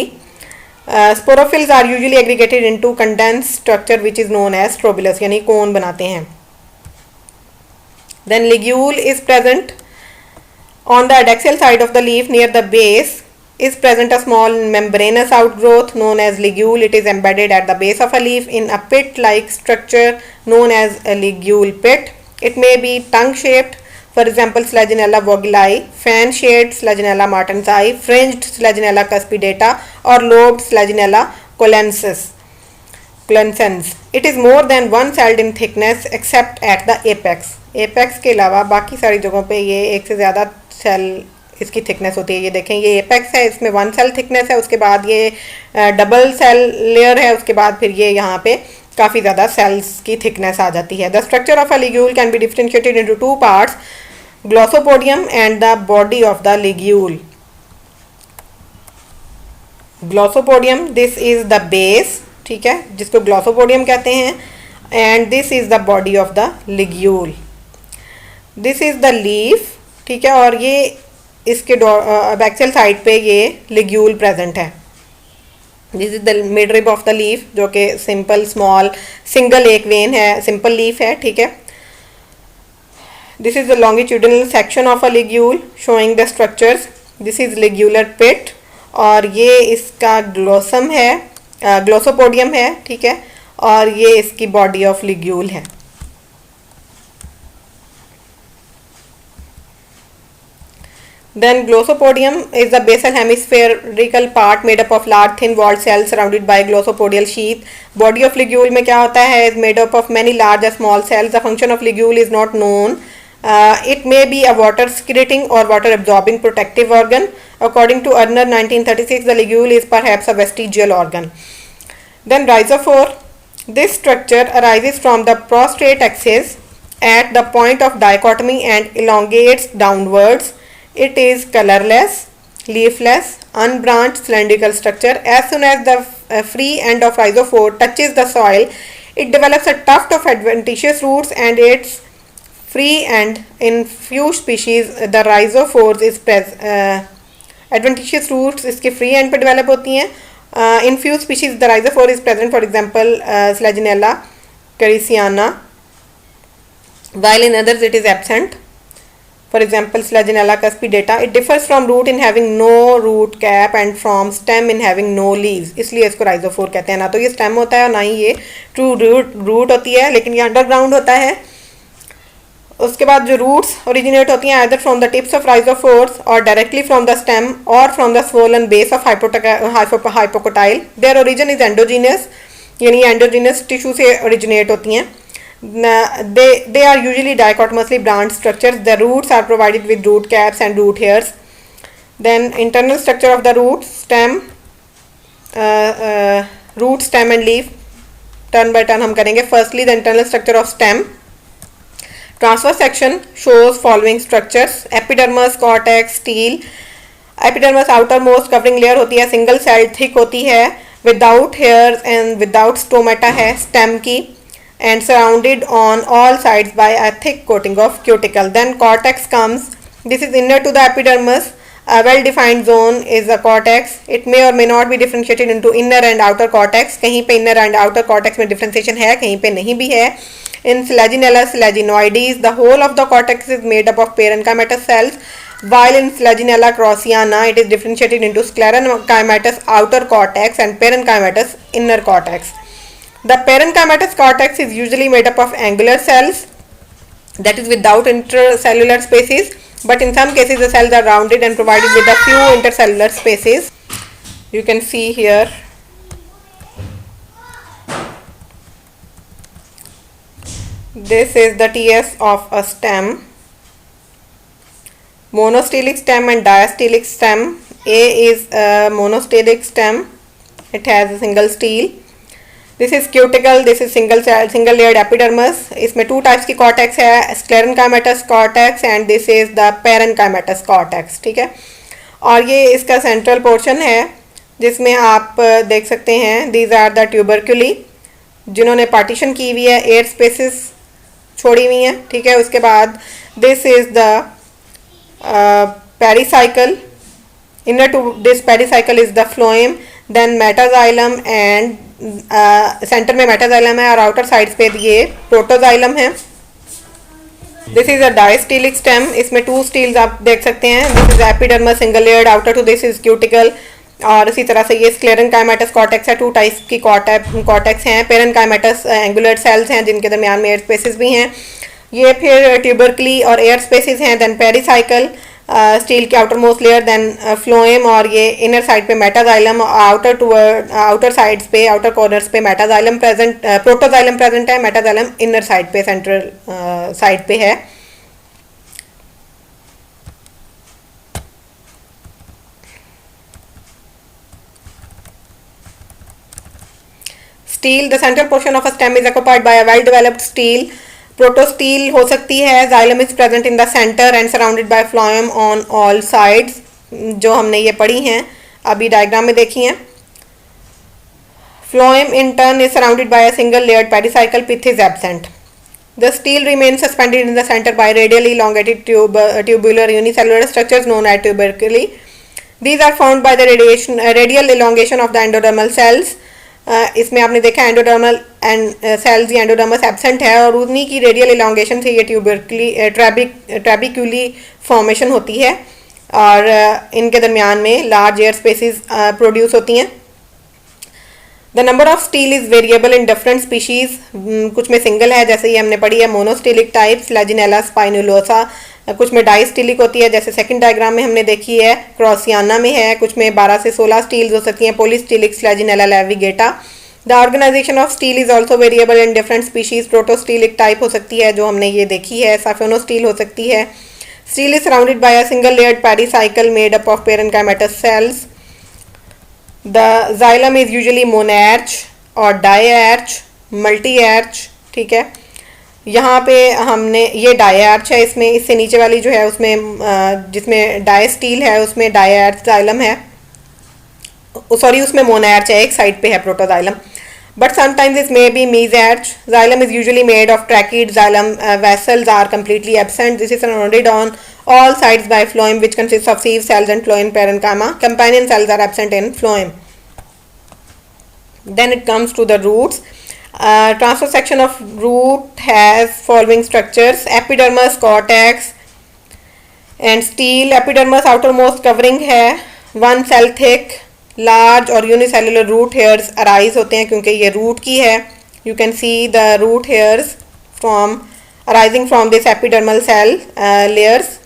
Sporophylls are usually aggregated into condensed structure which is known as strobilus, यानी कोन बनाते हैं. Then ligule is present on the adaxial side of the leaf. Near the base is present a small membranous outgrowth known as ligule. It is embedded at the base of a leaf in a pit-like structure known as a ligule pit. It may be tongue-shaped. For example, Selaginella vogeli, fan-shaped Selaginella martensi, fringed Selaginella cuspidata, or lobed Selaginella colensis. It is more than one-celled in thickness except at the apex. Apex के अलावा बाकी सारी जगहों पे ये एक से ज़्यादा सेल इसकी थिकनेस होती है. ये देखें, ये एपेक्स है, इसमें 1 सेल थिकनेस है, उसके बाद ये डबल सेल लेयर है, उसके बाद फिर ये यहाँ पे काफ़ी ज़्यादा सेल्स की थिकनेस आ जाती है. The structure of a ligule can be differentiated into 2 parts, glossopodium and the body of the ligule. Glossopodium, this is the base, ठीक है, जिसको ग्लोसोपोडियम कहते हैं, and this is the body of the ligule. This is the leaf, ठीक है, और ये इसके बैक्सियल साइड पे ये लिग्यूल प्रेजेंट है. This is the mid rib of the leaf जो कि सिंपल स्मॉल सिंगल एक वेन है, सिंपल लीफ है. ठीक है. This is the longitudinal section of a ligule showing the structures. This is ligular pit, और ये इसका ग्लोसम है, ग्लोसोपोडियम है. ठीक है, और ये इसकी बॉडी ऑफ लिग्यूल है. Then glossopodium is the basal hemispherical part made up of large thin walled cells surrounded by glossopodial sheath. Body of ligule में क्या होता है? Is made up of many large and small cells. The function of ligule is not known. It may be a water secreting or water absorbing protective organ. According to Urner 1936, the ligule is perhaps a vestigial organ. Then rhizophore. This structure arises from the prostrate axis at the point of dichotomy and elongates downwards. It is colorless, leafless, unbranched cylindrical structure. As soon as the free end of rhizophore touches the soil, It develops a tuft of adventitious roots and it's free, and in few species the rhizophores is adventitious roots इसके free end पे develop होती हैं. In few species the rhizophore is present, for example Selaginella cariciana, while in others it is absent. For example Selaginella cuspidata. It differs from root in having no root cap and from stem in having no leaves, इसलिए इसको rhizophore कहते हैं. ना तो ये stem होता है और ना ही ये true root होती है, लेकिन ये underground होता है. उसके बाद जो roots originate होती हैं either from the tips of rhizophores or directly from the stem or from the swollen base of hypocotyle. Their origin is endogenous, यानी endogenous tissue से originate होती हैं. They are usually dichotomously branched structures. The roots are provided with root caps and root hairs. Then internal structure of the root stem, root stem and leaf. Turn by turn हम करेंगे. Firstly the internal structure of stem. Transverse section shows following structures: epidermis, cortex, stele. Epidermis outermost covering layer होती है, single celled thick होती है, without hairs and without stomata है stem की, and surrounded on all sides by a thick coating of cuticle. Then cortex comes. This is inner to the epidermis. A well defined zone is the cortex. It may or may not be differentiated into inner and outer cortex. कहीं पे inner and outer cortex में differentiation है, कहीं पे नहीं भी है. In Selaginella selaginoides, the whole of the cortex is made up of parenchymatous cells, while in Selaginella craussiana it is differentiated into sclerenchymatous outer cortex and parenchymatous inner cortex. The parenchymatous cortex is usually made up of angular cells, that is without intercellular spaces, but in some cases the cells are rounded and provided with a few intercellular spaces. You can see here. This is the TS of a stem. Monostelic stem and diastelic stem. A is a monostelic stem. It has a single stele. This is cuticle. This is single layered epidermis. इसमें two types की cortex है, sclerenchymatous cortex and this is the parenchymatous cortex. ठीक है, और ये इसका central portion है जिसमें आप देख सकते हैं these are the tuberculi जिन्होंने partition की हुई है, air spaces छोड़ी हुई हैं. ठीक है, उसके बाद this is the pericycle. Inner to this pericycle is the phloem, then metaxylem and centre में मेटाजाइलम है और आउटर साइड्स पे ये प्रोटोजाइलम है. This is a diastelic stem. इसमें टू स्टील्स आप देख सकते हैं. This is epidermis single layered, outer to this is cuticle. और इसी तरह से ये स्क्लेरेंकाइमेटस कॉर्टेक्स है. टू टाइप्स की कॉर्टेक्स हैं. पेरेंकाइमेटस एंगुलर सेल्स हैं जिनके दरमियान में एयर स्पेसिस भी हैं. ये फिर ट्यूबरकली और एयर स्पेसिस हैं. देन पेरिसाइकल स्टील की outer most layer, then phloem और ये इनर साइड पे मेटाजाइलम, आउटर साइड्स पे आउटर कॉर्नर्स पे मेटाजाइलम प्रेजेंट, प्रोटोजाइलम प्रेजेंट है. मेटाजाइलम इनर साइड पे सेंट्रल साइड पे है. Stele, the central portion of a stem is occupied by a well developed stele. Protostele हो सकती है. Xylem is present in the centre and surrounded by phloem on all sides, जो हमने ये पढ़ी हैं अभी डायग्राम में देखी हैं. Phloem in turn is surrounded by a single layered pericycle. Pith is absent. The stele remains suspended in the centre by radially elongated tubular unicellular structures known as tuberculi. These are formed by the radial elongation of the endodermal cells. इसमें आपने देखा endodermal cells या endodermis absent है और उन्हीं की radial elongation से ये ट्रैबिक्यूली फॉर्मेशन होती है और इनके दरमियान में लार्ज एयर स्पेसिस प्रोड्यूस होती हैं. The number of steel is variable in different species. कुछ में सिंगल है जैसे ये हमने पढ़ी है मोनोस्टीलिक टाइप स्लैजिनेला स्पाइनुलोसा. कुछ में डाइस्टीलिक होती है जैसे सेकंड डायग्राम में हमने देखी है क्रॉसियाना में है. कुछ में 12 से 16 स्टील्स हो सकती हैं. Polystelic Selaginella laevigata. The organisation of stele is also variable in different species. Protostelic type हो सकती है जो हमने ये देखी है. साफेनोस्टील हो सकती है. Stele is surrounded by a single layered pericycle made up of parenchymatous cells. The xylem is usually monarch और डायआर्च, मल्टी आर्च. ठीक है, यहाँ पे हमने ये डायआर्च है. इसमें इससे नीचे वाली जो है उसमें जिसमें डायस्टील है उसमें डायआर्च जाइलम है. सॉरी, उसमें मोनैर्च है, एक साइड पे है protoxylem. but sometimes this may be mesoarch. Xylem is usually made of tracheids. Xylem vessels are completely absent. This is surrounded on all sides by phloem, which consists of sieve cells and phloem parenchyma. Companion cells are absent in phloem. Then it comes to the roots. Transverse section of root has following structures: epidermis, cortex and stele. Epidermis outermost covering है, 1 cell thick, large और unicellular root hairs arise होते हैं क्योंकि ये root की है. You can see the root hairs arising from this epidermal cell layers.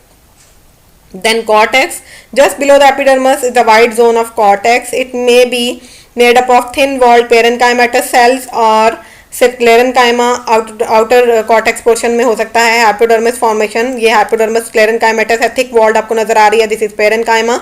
Then cortex, just below the epidermis is the wide zone of cortex. It may be made up of thin walled parenchymatous cells और sclerenchyma outer cortex portion में हो सकता है. hypodermis formation, ये hypodermis sclerenchymatous है, thick walled आपको नजर आ रही है. This is parenchyma.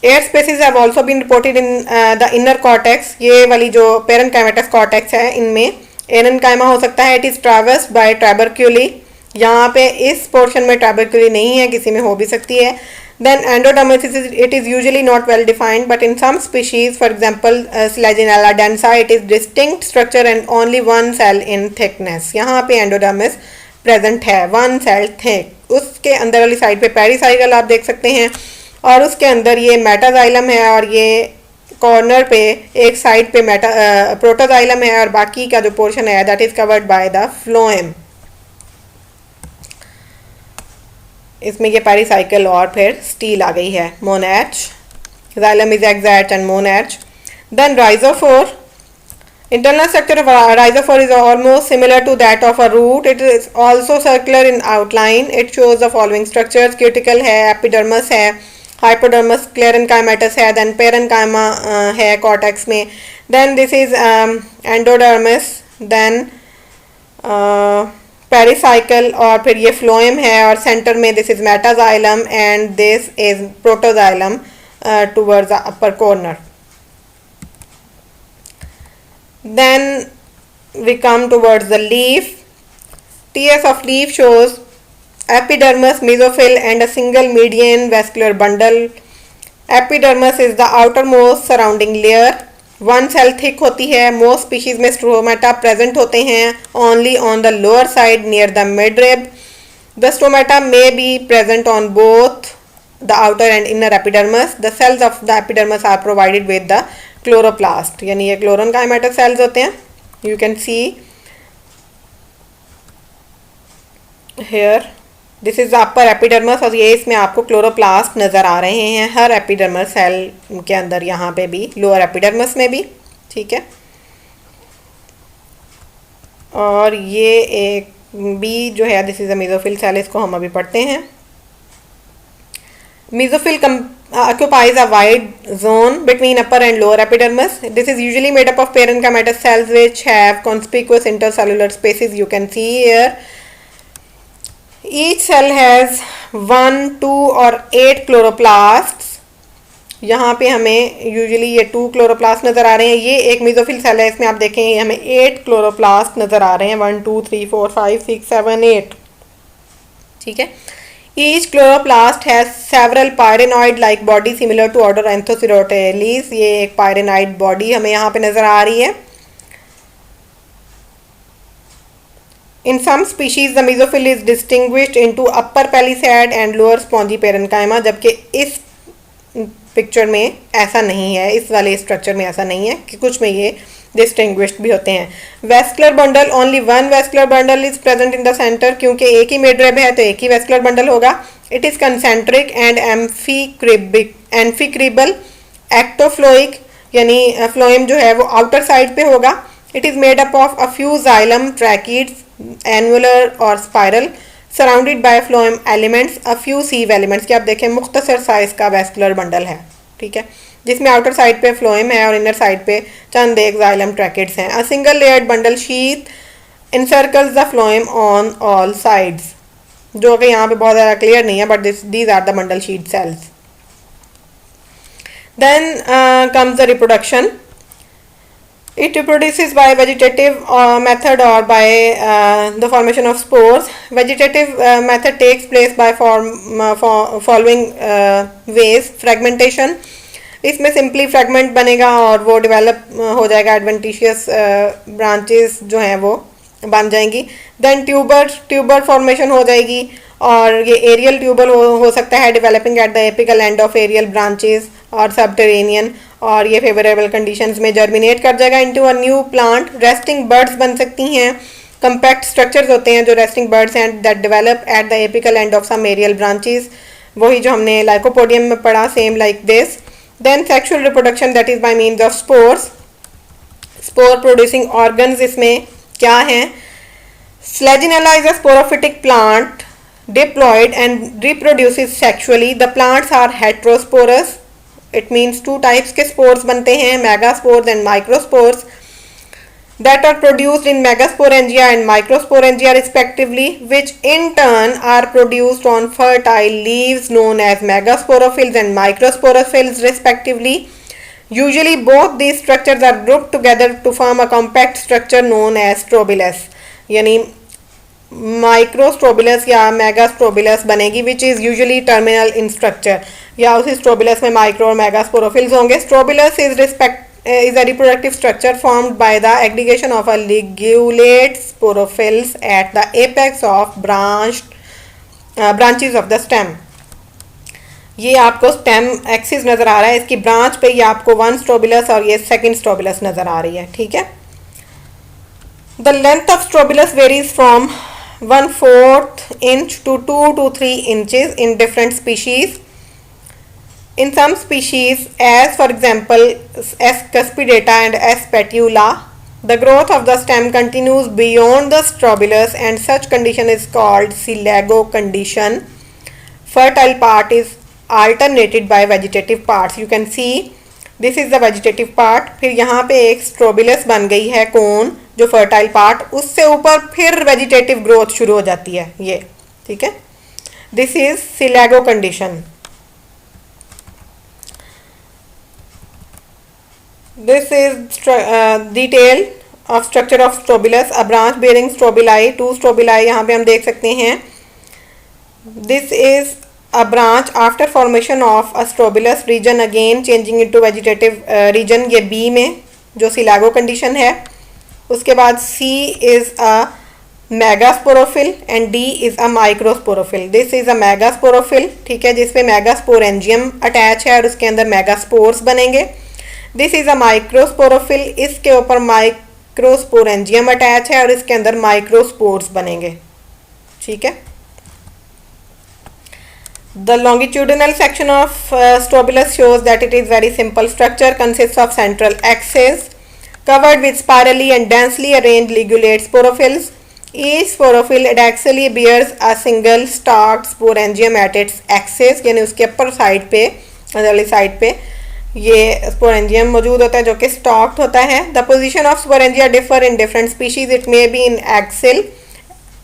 Air spaces have also been reported in the inner cortex. ये वाली जो parenchymatous cortex है इनमें erenchyma हो सकता है. It is traversed by tuberculi. यहाँ पे इस पोर्शन में tuberculi नहीं है, किसी में हो भी सकती है. Then endodermis, it is usually not well defined, but in some species, for example Selaginella densa, it is distinct structure and only 1 cell in thickness. यहाँ पे endodermis present है, 1 cell thick. उसके अंदर वाली साइड पे पेरिसाइकल आप देख सकते हैं और उसके अंदर ये मेटाजाइलम है और ये कॉर्नर पे एक साइड पे प्रोटोजाइलम है और बाकी का जो पोर्शन है that is covered by the phloem. इसमें ये पेरिसाइकल और फिर स्टील आ गई है. Monarch, xylem is exarch and monarch. Then rhizophore. Internal structure of rhizophore is almost similar to that of a root. It is also circular in outline. It shows the following structures: cuticle है, epidermis है, hypodermis, sclerenchymatous है, then parenchyma है cortex में. Then this is endodermis, then pericycle और फिर ये phloem है और सेंटर में this is metaxylem and this is protoxylem towards the upper corner. Then we come towards the leaf. TS of leaf shows epidermis, mesophyll and a single median vascular bundle. Epidermis is the outer most surrounding layer. 1 cell thick होती है. Most species में stomata present होते हैं only on the lower side near the midrib. The stomata may be present on both the outer and inner epidermis. The cells of the epidermis are provided with the chloroplast, यानी ये chlorenchymatous cells होते हैं. You can see here this is the upper epidermis और ये इसमें आपको chloroplast नज़र आ रहे हैं हर एपिडर्मस सेल के अंदर, यहाँ पे भी लोअर एपिडर्मस में भी. ठीक है. और ये एक बी जो है this is a mesophyll cell, इसको हम अभी पढ़ते हैं. Mesophyll occupies a wide zone between upper and lower epidermis. This is usually made up of parenchymatous cells which have conspicuous intercellular spaces. You can see here. Each cell has 1, 2 और 8 chloroplasts. यहाँ पे हमें usually ये 2 chloroplast नज़र आ रहे हैं. ये एक मेसोफिल सेल है, इसमें आप देखें हमें 8 क्लोरोप्लास्ट नज़र आ रहे हैं. 1, 2, 3, 4, 5, 6, 7, 8. ठीक है. Each chloroplast has several pyrenoid like body similar to order Anthoceroteles. ये एक pyrenoid body हमें यहाँ पे नज़र आ रही है. In some species the mesophil is distinguished into upper palisade and lower spongy parenchyma, जबकि इस पिक्चर में ऐसा नहीं है, इस वाले स्ट्रक्चर में ऐसा नहीं है कि कुछ में ये डिस्टिंग्विश्ड भी होते हैं. Vascular bundle, only 1 vascular bundle is present in the centre. क्योंकि एक ही मिडरिब है तो एक ही वेस्कुलर बंडल होगा. It is concentric and amphicribal. Ectophloic यानी फ्लोएम जो है वो आउटर साइड पे होगा. It is made up of a few xylem tracheids, annular और spiral, surrounded by phloem elements, a few sieve elements. कि आप देखें मुख्तसर साइज का वेस्कुलर बंडल है. ठीक है, जिसमें आउटर साइड पे फ्लोएम है और इनर साइड पे चंद एक जाइलम ट्रैकेट्स हैं. अ single layered bundle sheath encircles the phloem on all sides, जो कि यहाँ पे बहुत ज़्यादा क्लियर नहीं है, but these are the bundle sheath cells. Then comes the reproduction. It reproduces by vegetative method or by the formation of spores. Vegetative method takes place by following ways: fragmentation, इसमें simply fragment बनेगा और वो develop हो जाएगा, adventitious branches जो हैं वो बन जाएंगी। देन ट्यूबर फॉर्मेशन हो जाएगी और ये एरियल ट्यूबर हो सकता है, developing at the apical end of aerial branches और सबटेरेनियन, और ये फेवरेबल कंडीशंस में जर्मिनेट कर जाएगा into a new plant. Resting buds बन सकती हैं, कंपैक्ट स्ट्रक्चर्स होते हैं जो रेस्टिंग बर्ड्स हैं that develop at the apical end of some aerial branches, वही जो हमने लाइकोपोडियम में पढ़ा, same like this. Then sexual reproduction that is by means of spores. Spore producing organs इसमें क्या हैं? Flagella is a sporophytic plant diploid and reproduces sexually. The plants are heterosporous. It means two types के spores बनते हैं, megaspores and microspores, that are produced in megasporangia and microsporangia respectively, which in turn are produced on fertile leaves known as megasporophylls and microsporophylls respectively. Usually both these structures are grouped together to form a compact structure known as strobilus. यानी माइक्रोस्ट्रोबिलस या मेगास्ट्रोबिलस बनेगी, which is usually terminal in structure, या उसी strobilus में micro और मेगास्पोरोफिल्स होंगे. Strobilus is a reproductive structure formed by the aggregation of a ligulate sporophylls at the apex of branches of the stem. ये आपको स्टेम एक्सिस नज़र आ रहा है, इसकी ब्रांच पे ये आपको वन स्ट्रोबिलस और ये सेकंड स्ट्रोबिलस नज़र आ रही है. ठीक है. The length of strobilus varies from 1/4 inch to 2 to 3 inches in different species. In some species, as for example S. cuspidata and S. petula, the growth of the stem continues beyond the strobilus and such condition is called silago condition. Fertile part is alternated by vegetative parts. You can see this is the vegetative part. फिर यहाँ पे एक strobilus बन गई है कोन जो fertile part, उससे ऊपर फिर वेजिटेटिव ग्रोथ शुरू हो जाती है ये. ठीक है. This is selago condition. This is detail of structure of strobilus. A branch bearing strobili, 2 strobili यहाँ पे हम देख सकते हैं. This is a branch after formation of a strobilus region again changing into vegetative region. ये B में जो सिलागो condition है. उसके बाद C is a megasporophyll and D is a microsporophyll. This is a megasporophyll. ठीक है, जिसपे megasporangium अटैच है और उसके अंदर megaspores बनेंगे. This is a microsporophyll. इसके ऊपर microsporangium अटैच है और इसके अंदर microspores बनेंगे. ठीक है. The longitudinal section of strobilus shows that it is very simple structure, consists of central axis covered with spirally and densely arranged ligulate sporophylls. Each sporophyll adaxially bears a single stalked sporangium at its axis, यानी उसके upper side पे, अंदरली side पे ये sporangium मौजूद होता है जो कि stalked होता है. The position of sporangia differ in different species. It may be in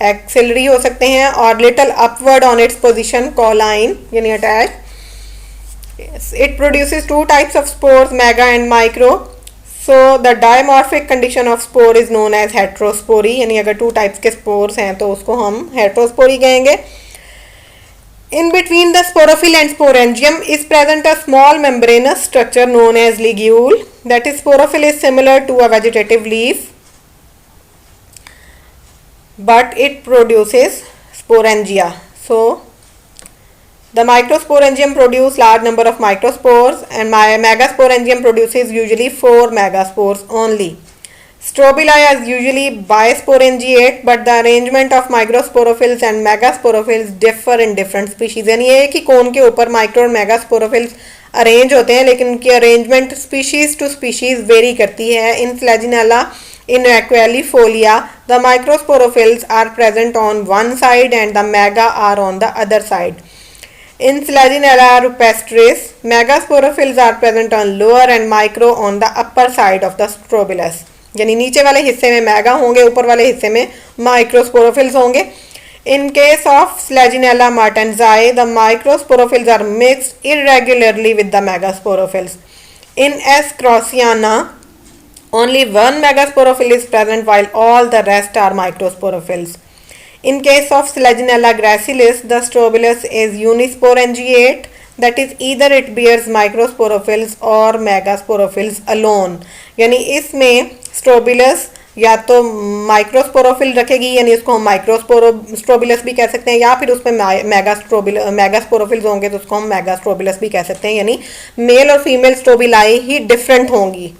axillary हो सकते हैं और little upward on its position, cauline यानी attach. It produces 2 types of spores, mega and micro. So the dimorphic condition of spore is known as heterospory, यानी अगर 2 types के spores हैं तो उसको हम हेट्रोस्पोरी कहेंगे. In between the sporophyll and sporangium is present a small membranous structure known as ligule. That is, sporophyll is similar to a vegetative leaf, but it produces sporangia. So the microsporangium produce large number of microspores and megasporangium produces usually 4 megaspores only. Strobili is usually bisporangiate, but the arrangement of microsporophylls and megasporophylls differ in different species. यानी एक ही कोन के ऊपर micro और मेगास्पोरोफिल्स arrange होते हैं, लेकिन उनकी arrangement species to species vary करती है. इन फ्लैजिनेला, in Aquilifolia, the microsporophylls are present on one side and the mega are on the other side. In Flaginella rupestris, megasporophylls are present on lower and micro on the upper side of the strobilus. यानी नीचे वाले हिस्से में mega होंगे, ऊपर वाले हिस्से में माइक्रोस्पोरोफिल्स होंगे. In case of Flaginella martensi, the microsporophylls are mixed irregularly with the megasporophylls. In S. crociana, only one megasporophyll is present while all the rest are microsporophylls. In case of Flaginella gracilis, the strobilus is unisporangiate. that is either it bears microsporophylls or megasporophylls alone. यानी इसमें strobilus या तो microsporophyll रखेगी, यानी इसको हम माइक्रोस्ट्रोबिलस भी कह सकते हैं, या फिर उसमें मेगास्पोरोफिल्स होंगे तो उसको हम मेगास्ट्रोबिलस भी कह सकते हैं, यानी मेल और फीमेल स्ट्रोबिलाई ही डिफरेंट होंगी.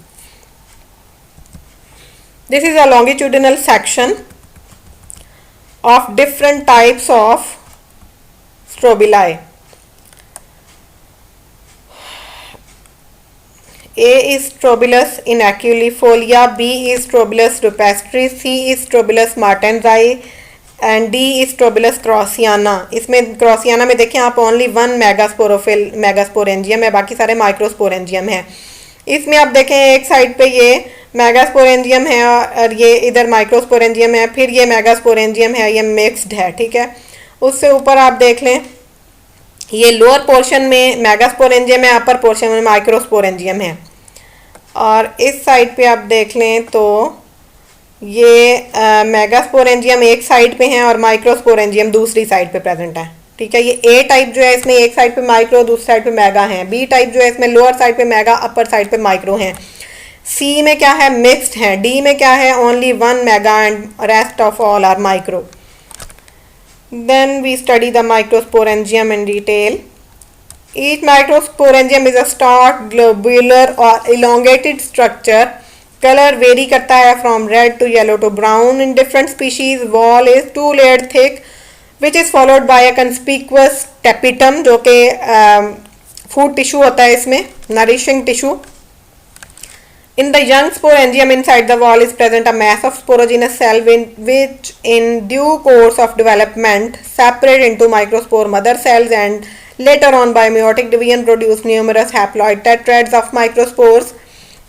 This is a longitudinal section of different types of strobili. A is Strobilus inaculifolia, B is Strobilus rupestris, C is Strobilus martensii and D is Strobilus craussiana. इसमें क्रॉसियाना में देखें आप only one megasporangium है, बाकी सारे microsporangium है. इसमें आप देखें एक साइड पे ये मेगास्पोरेंजियम है और ये इधर माइक्रोस्पोरेंजियम है, फिर ये मेगास्पोरेंजियम है, ये मिक्स्ड है. ठीक है, उससे ऊपर आप देख लें ये लोअर पोर्शन में मेगास्पोरेंजियम है, अपर पोर्शन में माइक्रोस्पोरेंजियम है. और इस साइड पे आप देख लें तो ये मेगास्पोरेंजियम एक साइड पे है और माइक्रोस्पोरेंजियम दूसरी साइड पे प्रेजेंट है. ठीक है, ये ए टाइप जो है इसमें एक साइड पे माइक्रो दूसरी साइड पे मेगा है. बी टाइप जो है इसमें लोअर साइड पे मेगा अपर साइड पे माइक्रो है. सी में क्या है, मिक्स्ड है. डी में क्या है, only one mega and rest of all are micro. Then we study the microsporangium in detail. Each microsporangium is a stalk globular और इलोंगेटेड स्ट्रक्चर. कलर वेरी करता है from red to yellow to brown in different species. Wall is 2 layered thick which is followed by a conspicuous tapetum जो कि food tissue होता है, इसमें nourishing tissue. In the young sporangium inside the wall is present a mass of sporogenous cell which in due course of development separate into microspore mother cells and later on by meiotic division produce numerous haploid tetrads of microspores.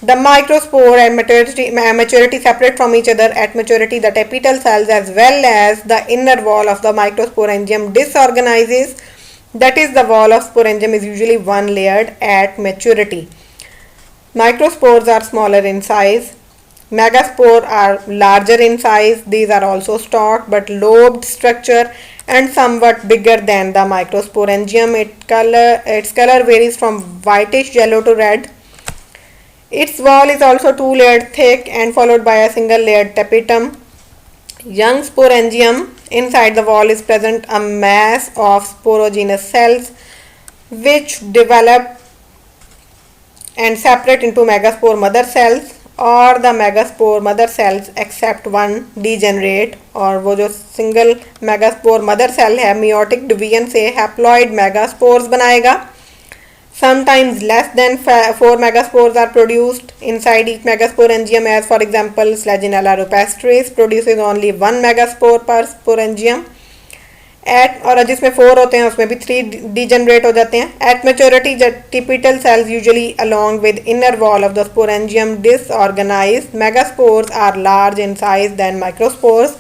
The microspore and maturity separate from each other. At maturity, the tapetal cells as well as the inner wall of the microsporangium disorganizes. That is, the wall of sporangium is usually one layered at maturity. Microspores are smaller in size. Megaspore are larger in size. These are also stalked but lobed structure and somewhat bigger than the microsporangium. Its color varies from whitish yellow to red. Its wall is also 2 layered thick and followed by a single layered tapetum. Young sporangium, inside the wall is present a mass of sporogenous cells which develop and separate into megaspore mother cells, or the megaspore mother cells except one degenerate. और वो जो single megaspore mother cell है meiotic division से haploid megaspores बनाएगा. Sometimes less than 4 megaspores are produced inside each megasporangium, as for example Slaginella rupestris produces only 1 megaspore per sporangium. और जिसमें 4 होते हैं उसमें भी 3 degenerate हो जाते हैं. At maturity, the tapetal cells usually along with inner wall of the sporangium disorganize. Megaspores are large in size than microspores.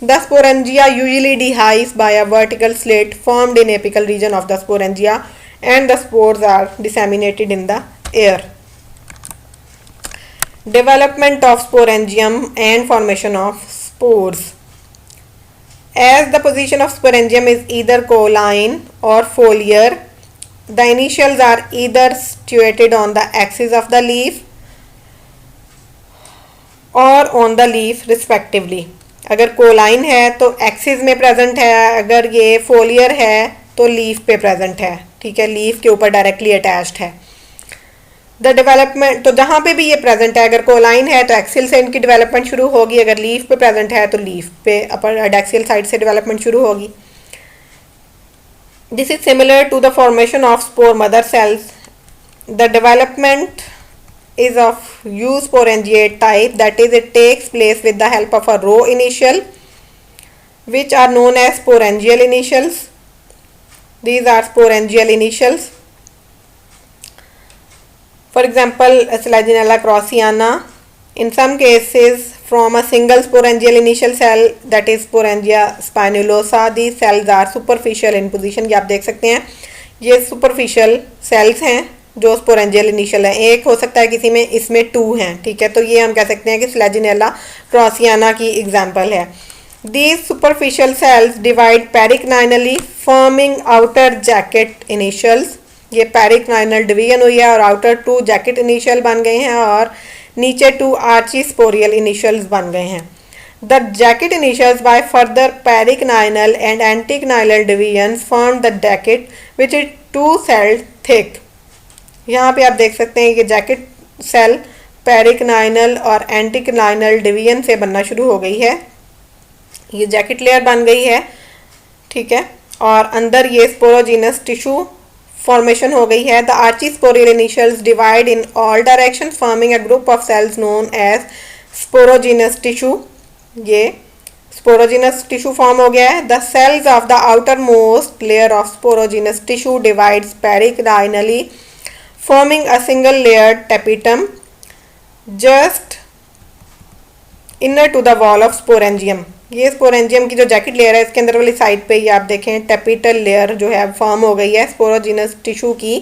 The sporangia usually dehisce by a vertical slit formed in apical region of the sporangia, and the spores are disseminated in the air. Development of sporangium and formation of spores. As the position of sporangium is either colline or foliar, the initials are either situated on the axis of the leaf or on the leaf respectively. अगर कोलाइन है तो axis में present है, अगर ये फोलियर है तो leaf पे प्रेजेंट है. ठीक है, लीफ के ऊपर डायरेक्टली अटैच्ड है. द डेवलपमेंट, तो जहाँ पे भी ये प्रेजेंट है, अगर कोलाइन है तो एक्सिल से इनकी डेवलपमेंट शुरू होगी, अगर लीफ पे प्रेजेंट है तो लीफ पे अपर एडैक्सियल साइड से डेवलपमेंट शुरू होगी. This is similar to the formation of spore mother cells. The development is of eusporangiate type, that is it takes place with the help of a row initial which are known as sporangial initials. These are sporangial initials. For example, Slaginella craussiana, in some cases from a single sporangial initial cell, that is sporangia spinulosa. These cells are superficial in position. ये आप देख सकते हैं, ये superficial cells हैं जो sporangial initial है. एक हो सकता है किसी में, इसमें 2 हैं. ठीक है, तो ये हम कह सकते हैं कि स्लैजिनेला क्रॉसियाना की एग्जांपल है. These superficial cells divide periclinally forming outer jacket initials. ये पेरिक्लाइनल डिवीजन हुई है और आउटर 2 जैकेट इनिशियल बन गए हैं और नीचे 2 आर्चिस्पोरियल इनिशियल्स बन गए हैं। The jacket initials by further periclinal and anticlinal divisions form the jacket which is 2 cell thick. यहाँ पे आप देख सकते हैं कि जैकेट सेल पेरिक्लाइनल और एंटीक्लाइनल डिवीजन से बनना शुरू हो गई है। ये जैकेट लेयर बन गई है, ठीक है, और अंदर ये स्पोरोजिनस टिश्यू फॉर्मेशन हो गई है। The archesporial initials divide in all direction forming a group of cells known as sporogenous tissue. ये स्पोरोजिनस टिश्यू फॉर्म हो गया है। The cells of the outer most layer of sporogenous tissue divides periclinally forming a single layer tapetum just inner to the wall of sporangium. ये sporangium की जो jacket layer है इसके अंदर वाली साइड पे ये आप देखें टेपिटल लेयर जो है फॉर्म हो गई है स्पोरोजिनस टिश्यू की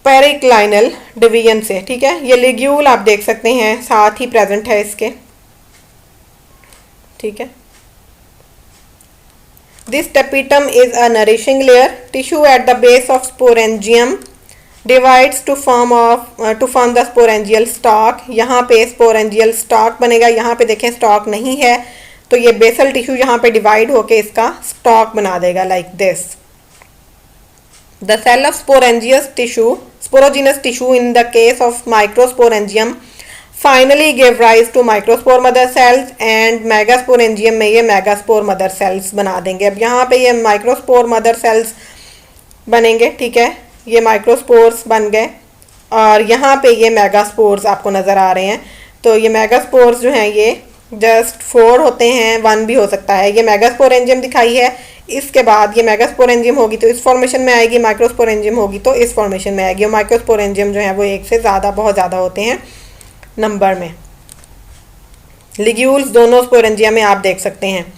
पेरिक्लाइनल डिवीजन से, ठीक है। ये लिग्यूल आप देख सकते हैं साथ ही प्रेजेंट है इसके, ठीक है। This tapetum is a nourishing layer tissue at the base of sporangium divides to form the sporangial stalk. यहाँ पे स्पोरेंजियल स्टॉक बनेगा। यहाँ पे देखें स्टॉक नहीं है तो ये बेसल टिश्यू यहाँ पे डिवाइड होके इसका स्टॉक बना देगा like this. The cell of sporangious tissue sporogenous tissue in the case of microsporangium finally give rise to microspore mother cells and megasporangium में ये मेगास्पोर मदर सेल्स बना देंगे। अब यहाँ पे ये माइक्रोस्पोर मदर सेल्स बनेंगे, ठीक है, ये माइक्रोस्पोर्स बन गए और यहाँ पे ये मेगास्पोर्स आपको नज़र आ रहे हैं। तो ये मेगास्पोर्स जो हैं ये जस्ट 4 होते हैं, 1 भी हो सकता है। ये मेगास्पोरेंजियम दिखाई है, इसके बाद ये मेगास्पोरेंजियम होगी तो इस फॉर्मेशन में आएगी, माइक्रोस्पोरेंजियम होगी तो इस फॉर्मेशन में आएगी। और माइक्रोस्पोरेंजियम जो है वो 1 से ज़्यादा बहुत ज़्यादा होते हैं नंबर में। लिग्यूल्स दोनों स्पोरेंजियम में आप देख सकते हैं।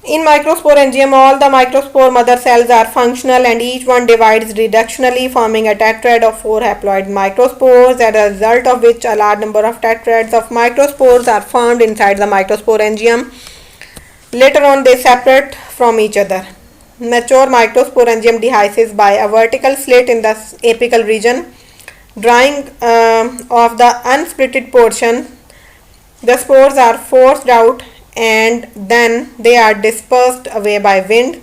In microsporangium, all the microspore mother cells are functional and each one divides reductionally, forming a tetrad of 4 haploid microspores, as a result of which a large number of tetrads of microspores are formed inside the microsporangium. Later on, they separate from each other. Mature microsporangium dehisces by a vertical slit in the apical region, drying of the unsplitted portion. The spores are forced out and then they are dispersed away by wind.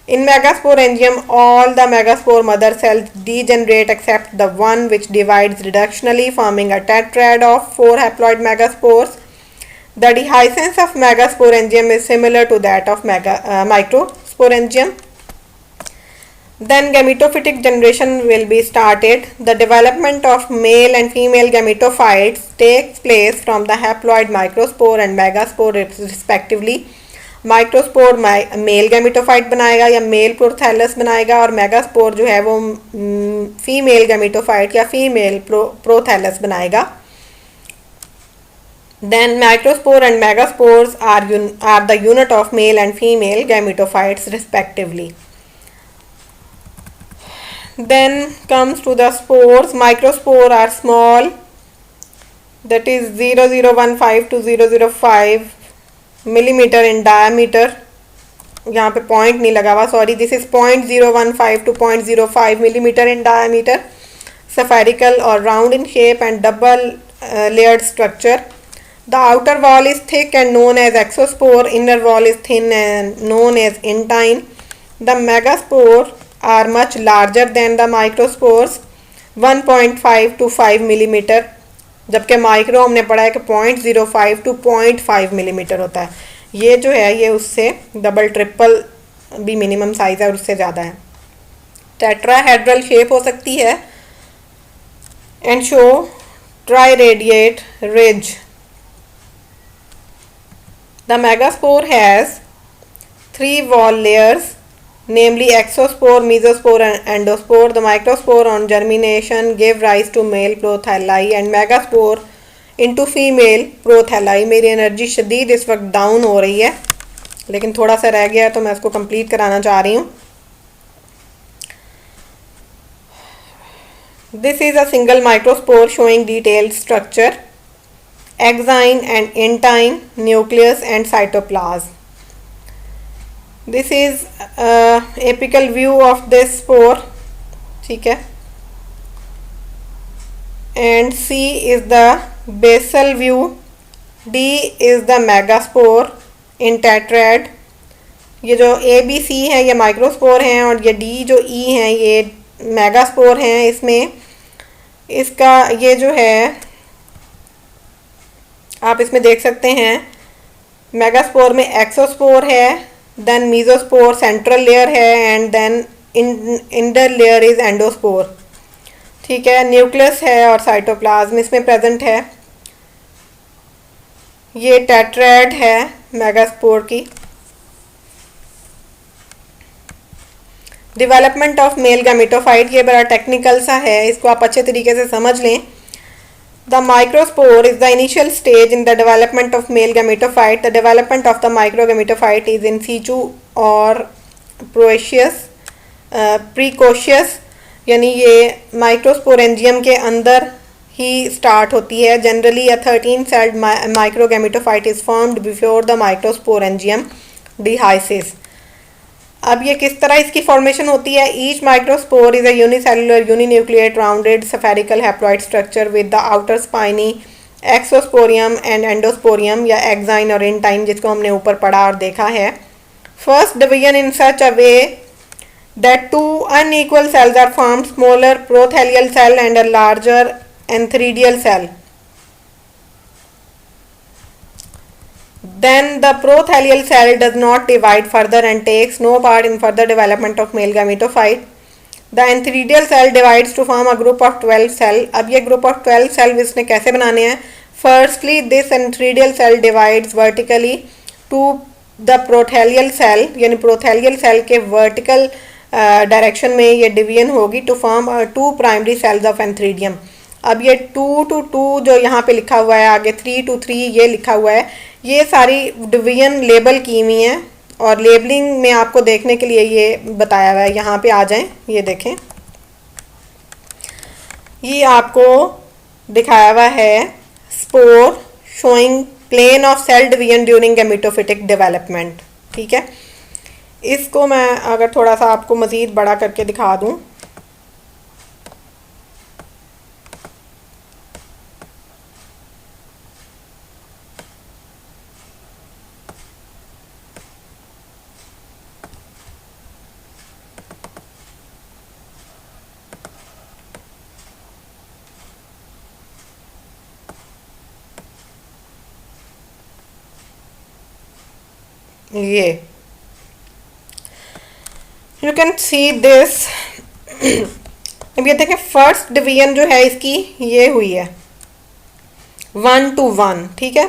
In megasporangium, all the megaspore mother cells degenerate except the one which divides reductionally, forming a tetrad of 4 haploid megaspores. The dehiscence of megasporangium is similar to that of microsporangium. Then gametophytic generation will be started. The development of male and female gametophytes takes place from the haploid microspore and megaspore respectively. Microspore male gametophyte बनाएगा या mail prothallus बनाएगा और megaspore जो है वो female gametophyte या female prothallus बनाएगा। Then microspore and megaspores are the unit of male and female gametophytes respectively. Then comes to the spores. Microspore are small, that is 0015 to 005 millimeter in diameter. यहाँ पे point नहीं लगा हुआ, sorry, this is 0.015 to 0.05 millimeter in diameter, spherical or round in shape and double layered structure. The outer wall is thick and known as exospore, inner wall is thin and known as intine. The megaspore are much larger than the microspores, 1.5 to 5 millimeter, जबकि micro हमने पढ़ा है कि 0.05 to 0.5 millimeter होता है। ये जो है ये उससे डबल ट्रिपल भी मिनिमम साइज है और उससे ज़्यादा है। टेट्राहेड्रल शेप हो सकती है and show triradiate ridge. The megaspore has 3 wall layers, namely exospore, mesospore and endospore. The microspore on germination give rise to male prothalli and megaspore into female prothalli. मेरी energy शदीद इस वक्त down हो रही है लेकिन थोड़ा सा रह गया है तो मैं इसको कंप्लीट कराना चाह रही हूँ। This is a single microspore showing detailed structure, exine and intine, nucleus and cytoplasm. This is apical view of this spore, ठीक है, and C is the basal view, D is the megaspore in tetrad. ये जो A B C है ये microspore हैं और ये D जो ई हैं ये मेगास्पोर हैं। इसमें इसका ये जो है आप इसमें देख सकते हैं, मेगास्पोर में एक्सोस्पोर है, देन मीजोस्पोर सेंट्रल लेयर है, and then inner layer is endospore, ठीक है। न्यूक्लियस है और साइटोप्लाज्म इसमें प्रेजेंट है। ये टेट्राड है मेगास्पोर की। डेवलपमेंट ऑफ मेल गैमेटोफाइट, ये बड़ा टेक्निकल सा है, इसको आप अच्छे तरीके से समझ लें। The microspore is the initial stage in the development of male gametophyte. The development of the microgametophyte is in situ और प्रीकोशियस, यानी ये माइक्रोस्पोरेंजियम के अंदर ही स्टार्ट होती है। Generally a 13 celled microgametophyte is formed before the microsporangium dehiscence. अब ये किस तरह इसकी फॉर्मेशन होती है? Each microspore is a unicellular uninucleate rounded spherical haploid structure with the outer spiny exosporium and endosporium या एक्साइन और इंटाइन, जिसको हमने ऊपर पढ़ा और देखा है। First division in such a way that two unequal cells are formed, smaller prothallial cell and a larger antheridial cell. Then the prothelial cell does not divide further and takes no part in further development of male gametophyte. The antheridial cell divides to form a group of 12 cell. अब ये group of 12 cell इसने कैसे बनाने हैं? Firstly, this antheridial cell divides vertically to the prothelial cell, यानी prothelial cell के vertical direction में ये division होगी to form 2 primary cells of antheridium. अब ये 2 to 2 जो यहाँ पे लिखा हुआ है, आगे 3 to 3 ये लिखा हुआ है, ये सारी डिवीजन लेबल की हुई हैं और लेबलिंग में आपको देखने के लिए ये बताया हुआ है। यहाँ पे आ जाएं, ये देखें, ये आपको दिखाया हुआ है spore showing plane of cell division during gametophytic development, ठीक है। इसको मैं अगर थोड़ा सा आपको मज़ीद बड़ा करके दिखा दूँ, ये यू कैन सी दिस। अब ये देखें, फर्स्ट डिवीजन जो है इसकी ये हुई है 1 to 1, ठीक है।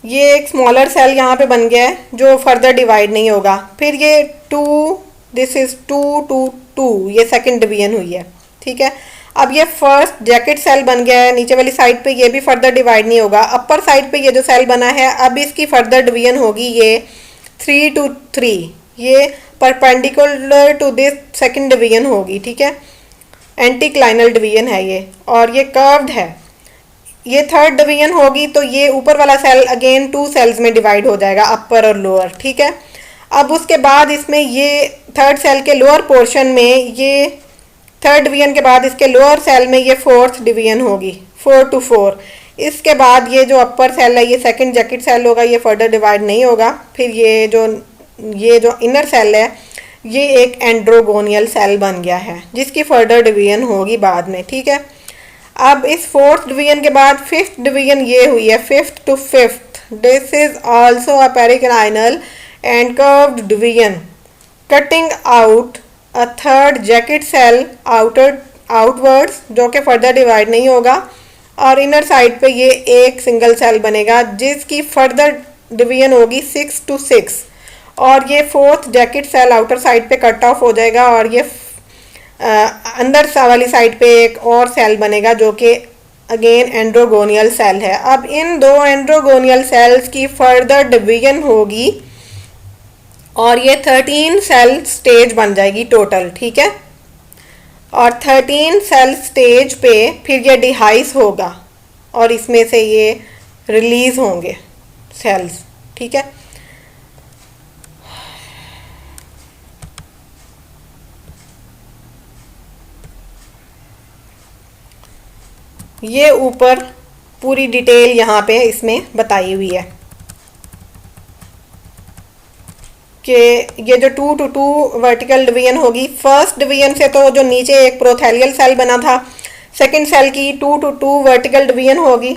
ये एक स्मॉलर सेल यहाँ पे बन गया है जो फर्दर डिवाइड नहीं होगा। फिर ये 2, दिस इज 2 to 2, ये सेकंड डिवीजन हुई है, ठीक है। अब ये फर्स्ट जैकेट सेल बन गया है, नीचे वाली साइड पे ये भी फर्दर डिवाइड नहीं होगा। अपर साइड पे ये जो सेल बना है अब इसकी फर्दर डिवीजन होगी ये 3 to 3, ये perpendicular to this second division होगी, ठीक है। एंटीक्लाइनल डिवीजन है ये और ये कर्व्ड है। ये थर्ड डिवीजन होगी तो ये ऊपर वाला सेल अगेन 2 सेल्स में डिवाइड हो जाएगा, अपर और लोअर, ठीक है। अब उसके बाद इसमें ये थर्ड सेल के लोअर पोर्शन में, ये थर्ड डिवीजन के बाद इसके लोअर सेल में ये फोर्थ डिवीजन होगी 4 to 4। इसके बाद ये जो अपर सेल है ये सेकंड जैकेट सेल होगा, ये फर्दर डिवाइड नहीं होगा। फिर ये जो इनर सेल है ये एक एंड्रोगोनियल सेल बन गया है जिसकी फर्दर डिवीजन होगी बाद में, ठीक है। अब इस फोर्थ डिवीजन के बाद फिफ्थ डिवीजन ये हुई है 5th to 5th। This is also a periclinal and curved division cutting out a third jacket cell outwards, जो कि फर्दर डिवाइड नहीं होगा। और इनर साइड पे ये एक सिंगल सेल बनेगा जिसकी फर्दर डिवीजन होगी 6 to 6। और ये fourth jacket cell outer side पे कट ऑफ हो जाएगा और ये अंदर वाली साइड पे एक और सेल बनेगा जो कि अगेन एंड्रोगोनियल सेल है। अब इन दो एंड्रोगोनियल सेल्स की फर्दर डिवीजन होगी और ये 13 सेल स्टेज बन जाएगी टोटल, ठीक है। और 13 सेल स्टेज पे फिर ये डिहाइस होगा और इसमें से ये रिलीज होंगे सेल्स, ठीक है। ये ऊपर पूरी डिटेल यहाँ पे इसमें बताई हुई है कि ये जो 2 to 2 वर्टिकल डिवीजन होगी, फर्स्ट डिवीजन से तो जो नीचे एक प्रोथेलियल सेल बना था, सेकंड सेल की 2 to 2 वर्टिकल डिवीजन होगी,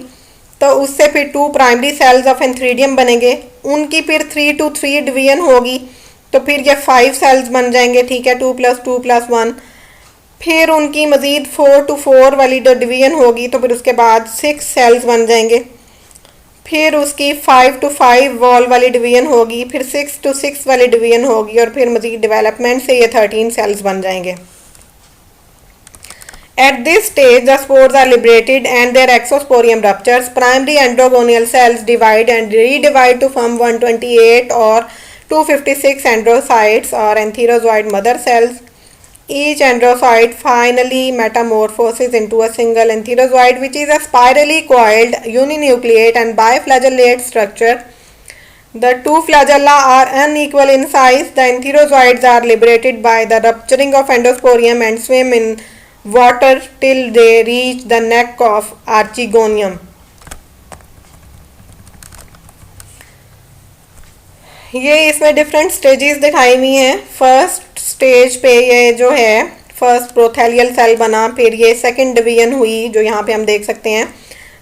तो उससे फिर 2 प्राइमरी सेल्स ऑफ एंथ्रीडियम बनेंगे, उनकी फिर 3 to 3 डिवीजन होगी, तो फिर ये 5 सेल्स बन जाएंगे, ठीक है, 2 + 2 + 1। फिर उनकी मज़ीद 4 to 4 वाली जो डिवीजन होगी, तो फिर उसके बाद 6 सेल्स बन जाएंगे। फिर उसकी 5 to 5 वॉल वाली डिवीजन होगी, फिर 6 to 6 वाली डिवीजन होगी, और फिर मज़ीद डेवलपमेंट से ये 13 सेल्स बन जाएंगे। At this stage, the spores are liberated and their exosporium ruptures. Primary androgonial cells divide and redivide to form 128 or 256 androcytes or antherozoid mother cells. Each androcyte finally metamorphoses into a single antherozoid, which is a spirally coiled, uninucleate and biflagellate structure. The two flagella are unequal in size. The antherozoids are liberated by the rupturing of endosporium and swim in water till they reach the neck of archegonium. ये इसमें different stages दिखाई हुई हैं। First stage पे ये जो है first प्रोथेलियल cell बना, फिर ये सेकंड डिवीजन हुई जो यहाँ पे हम देख सकते हैं,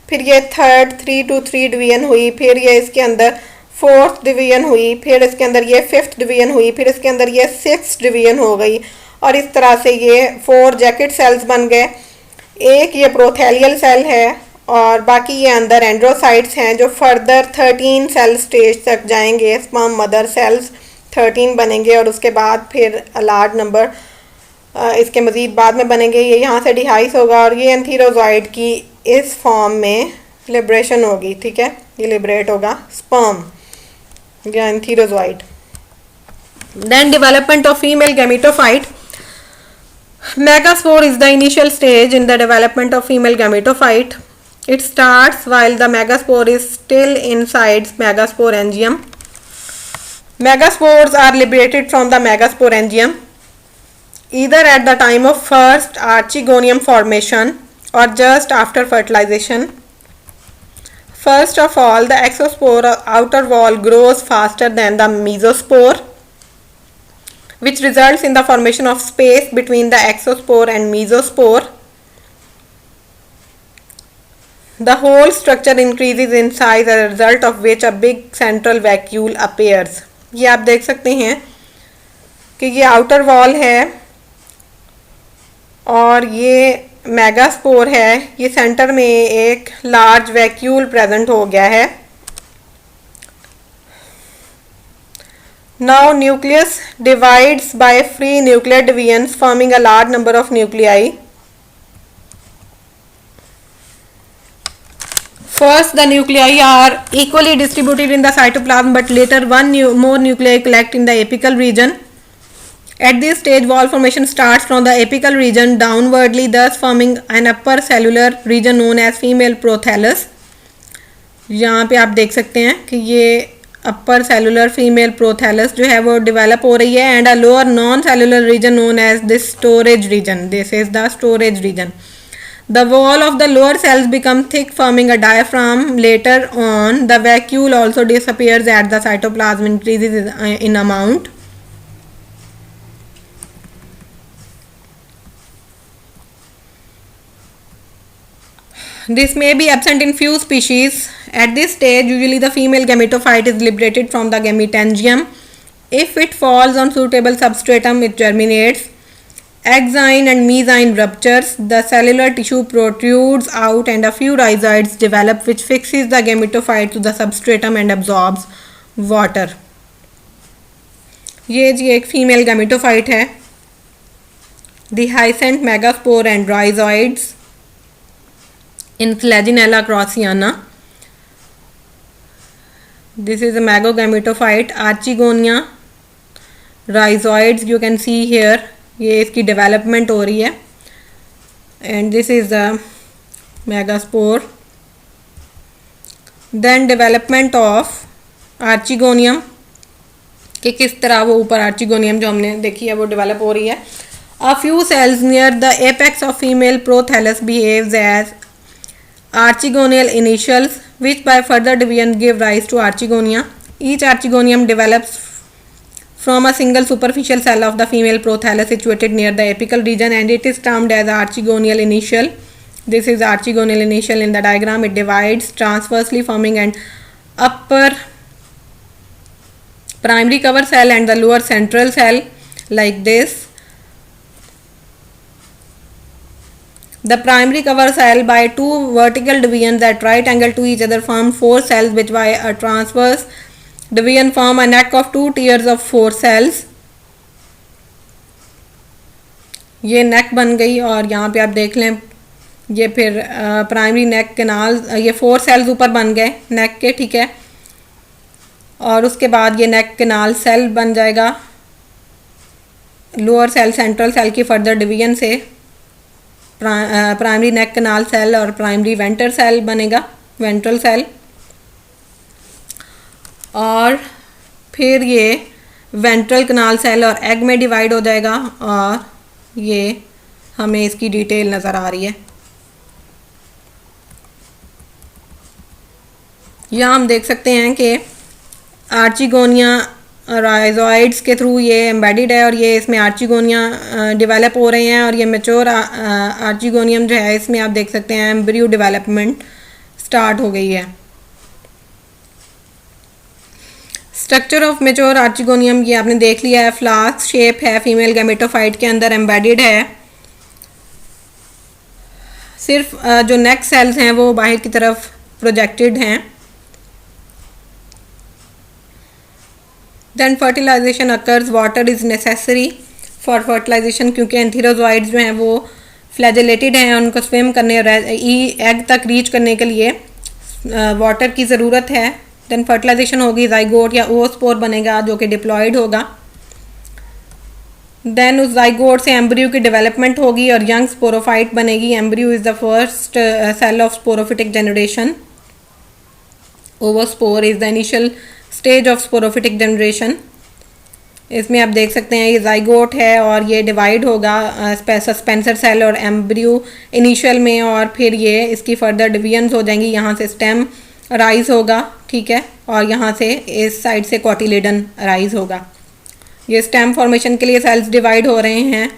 फिर ये थर्ड 3 to 3 डिवीजन हुई, फिर ये इसके अंदर फोर्थ डिवीजन हुई, फिर इसके अंदर ये फिफ्थ डिवीजन हुई, फिर इसके अंदर ये सिक्स्थ डिवीजन हो गई, और इस तरह से ये 4 जैकेट सेल्स बन गए। एक ये प्रोथेलियल सेल है और बाकी ये अंदर एंड्रोसाइट्स हैं जो फर्दर 13 सेल स्टेज तक जाएंगे। स्पर्म मदर सेल्स 13 बनेंगे और उसके बाद फिर लार्ज नंबर इसके मज़ीद बाद में बनेंगे। ये यहाँ से डिहाइस होगा और ये एंथीरोजॉइड की इस फॉर्म में लिब्रेशन होगी, ठीक है, ये लिब्रेट होगा स्पर्म या antherozoid. Then development of female gametophyte. Megaspore is the initial stage in the development of female gametophyte. It starts while the megaspore is still inside megasporangium. Megaspores are liberated from the megasporangium either at the time of first archegonium formation or just after fertilization. First of all, the exospore outer wall grows faster than the mesospore, which results in the formation of space between the exospore and mesospore. The whole structure increases in size as a result of which a big central vacuole appears. ये आप देख सकते हैं कि ये outer wall है और ये मेगास्पोर है, ये सेंटर में एक लार्ज वैक्यूल प्रेजेंट हो गया है। Now nucleus divides by free nuclear divisions forming a large number of nuclei. First, the nuclei are equally distributed in the cytoplasm, but later more nuclei collect in the apical region. At this stage, wall formation starts from the apical region downwardly, thus forming an upper cellular region known as female prothallus. यहाँ पे आप देख सकते हैं कि ये अपर cellular female prothallus जो है वो डेवलप हो रही है, and a lower non cellular region known as this storage region. This is the storage region. The wall of the lower cells become thick forming a diaphragm. Later on the vacuole also disappears at the cytoplasm increases in amount. This may be absent in few species. At this stage, usually the female gametophyte is liberated from the gametangium. If it falls on suitable substratum, it germinates. Axine and mesoine ruptures. The cellular tissue protrudes out and a few rhizoids develop, which fixes the gametophyte to the substratum and absorbs water. ये जी एक female gametophyte है. The hyacinth, megaspore and rhizoids in Flaginella crosiana. This is a megagametophyte. Archegonia, rhizoids you can see here. ये इसकी development हो रही है. And this is the megaspore. Then development of archegonium, कि किस तरह वो ऊपर archegonium जो हमने देखी है वो डेवलप हो रही है. A few cells near the apex of female prothallus behaves as archegonial initials which by further division give rise to archegonia. Each archegonium develops from a single superficial cell of the female prothallus situated near the apical region and it is termed as archegonial initial. This is archegonial initial in the diagram. It divides transversely forming an upper primary cover cell and the lower central cell like this. The primary cover cell by two vertical divisions at right angle to each other form four cells which by a transverse division form a neck of two tiers of four cells. ये नेक बन गई और यहाँ पे आप देख लें ये फिर प्राइमरी नेक कैनाल, ये फोर सेल्स ऊपर बन गए नेक के, ठीक है। और उसके बाद ये नेक कैनाल सेल बन जाएगा लोअर सेल सेंट्रल सेल की फर्दर डिवीजन से। प्राइमरी नेक कैनाल सेल और प्राइमरी वेंटर सेल बनेगा, वेंट्रल सेल। और फिर ये वेंट्रल कैनाल सेल और एग में डिवाइड हो जाएगा और ये हमें इसकी डिटेल नज़र आ रही है। यहाँ हम देख सकते हैं कि आर्चिगोनिया राइजोइड्स के थ्रू ये एम्बेडेड है और ये इसमें आर्चिगोनिया डेवलप हो रहे हैं और ये मेच्योर आर्चिगोनियम जो है इसमें आप देख सकते हैं एम्ब्रियो डेवलपमेंट स्टार्ट हो गई है। स्ट्रक्चर ऑफ मेच्योर आर्चिगोनियम ये आपने देख लिया है, फ्लास्क शेप है, फीमेल गैमेटोफाइट के अंदर एम्बेडेड है। सिर्फ जो नेक सेल्स हैं वो बाहर की तरफ प्रोजेक्टेड हैं। Then fertilisation occurs, water is necessary for fertilisation क्योंकि एंथीरोजोइड्स जो हैं वो फ्लैजेलेटेड हैं, उनको स्विम करने और एग तक रीच करने के लिए वाटर की ज़रूरत है। देन फर्टिलाइजेशन होगी, जाइगोट या ओस्पोर बनेगा जो कि डिप्लॉयड होगा। देन उस जाइगोट से एम्ब्रियो की डेवलपमेंट होगी और यंग स्पोरोफाइट बनेगी। Embryo is the first cell of sporophytic generation. Oospore is the initial stage of sporophytic generation. इसमें आप देख सकते हैं ये जाइगोट है और ये डिवाइड होगा सस्पेंसर सेल और एम्ब्रियो इनिशियल में और फिर ये इसकी फर्दर डिवीजन्स हो जाएंगी। यहाँ से स्टेम राइज होगा, ठीक है, और यहाँ से इस साइड से कॉटिलेडन राइज होगा। ये स्टेम फॉर्मेशन के लिए सेल्स डिवाइड हो रहे हैं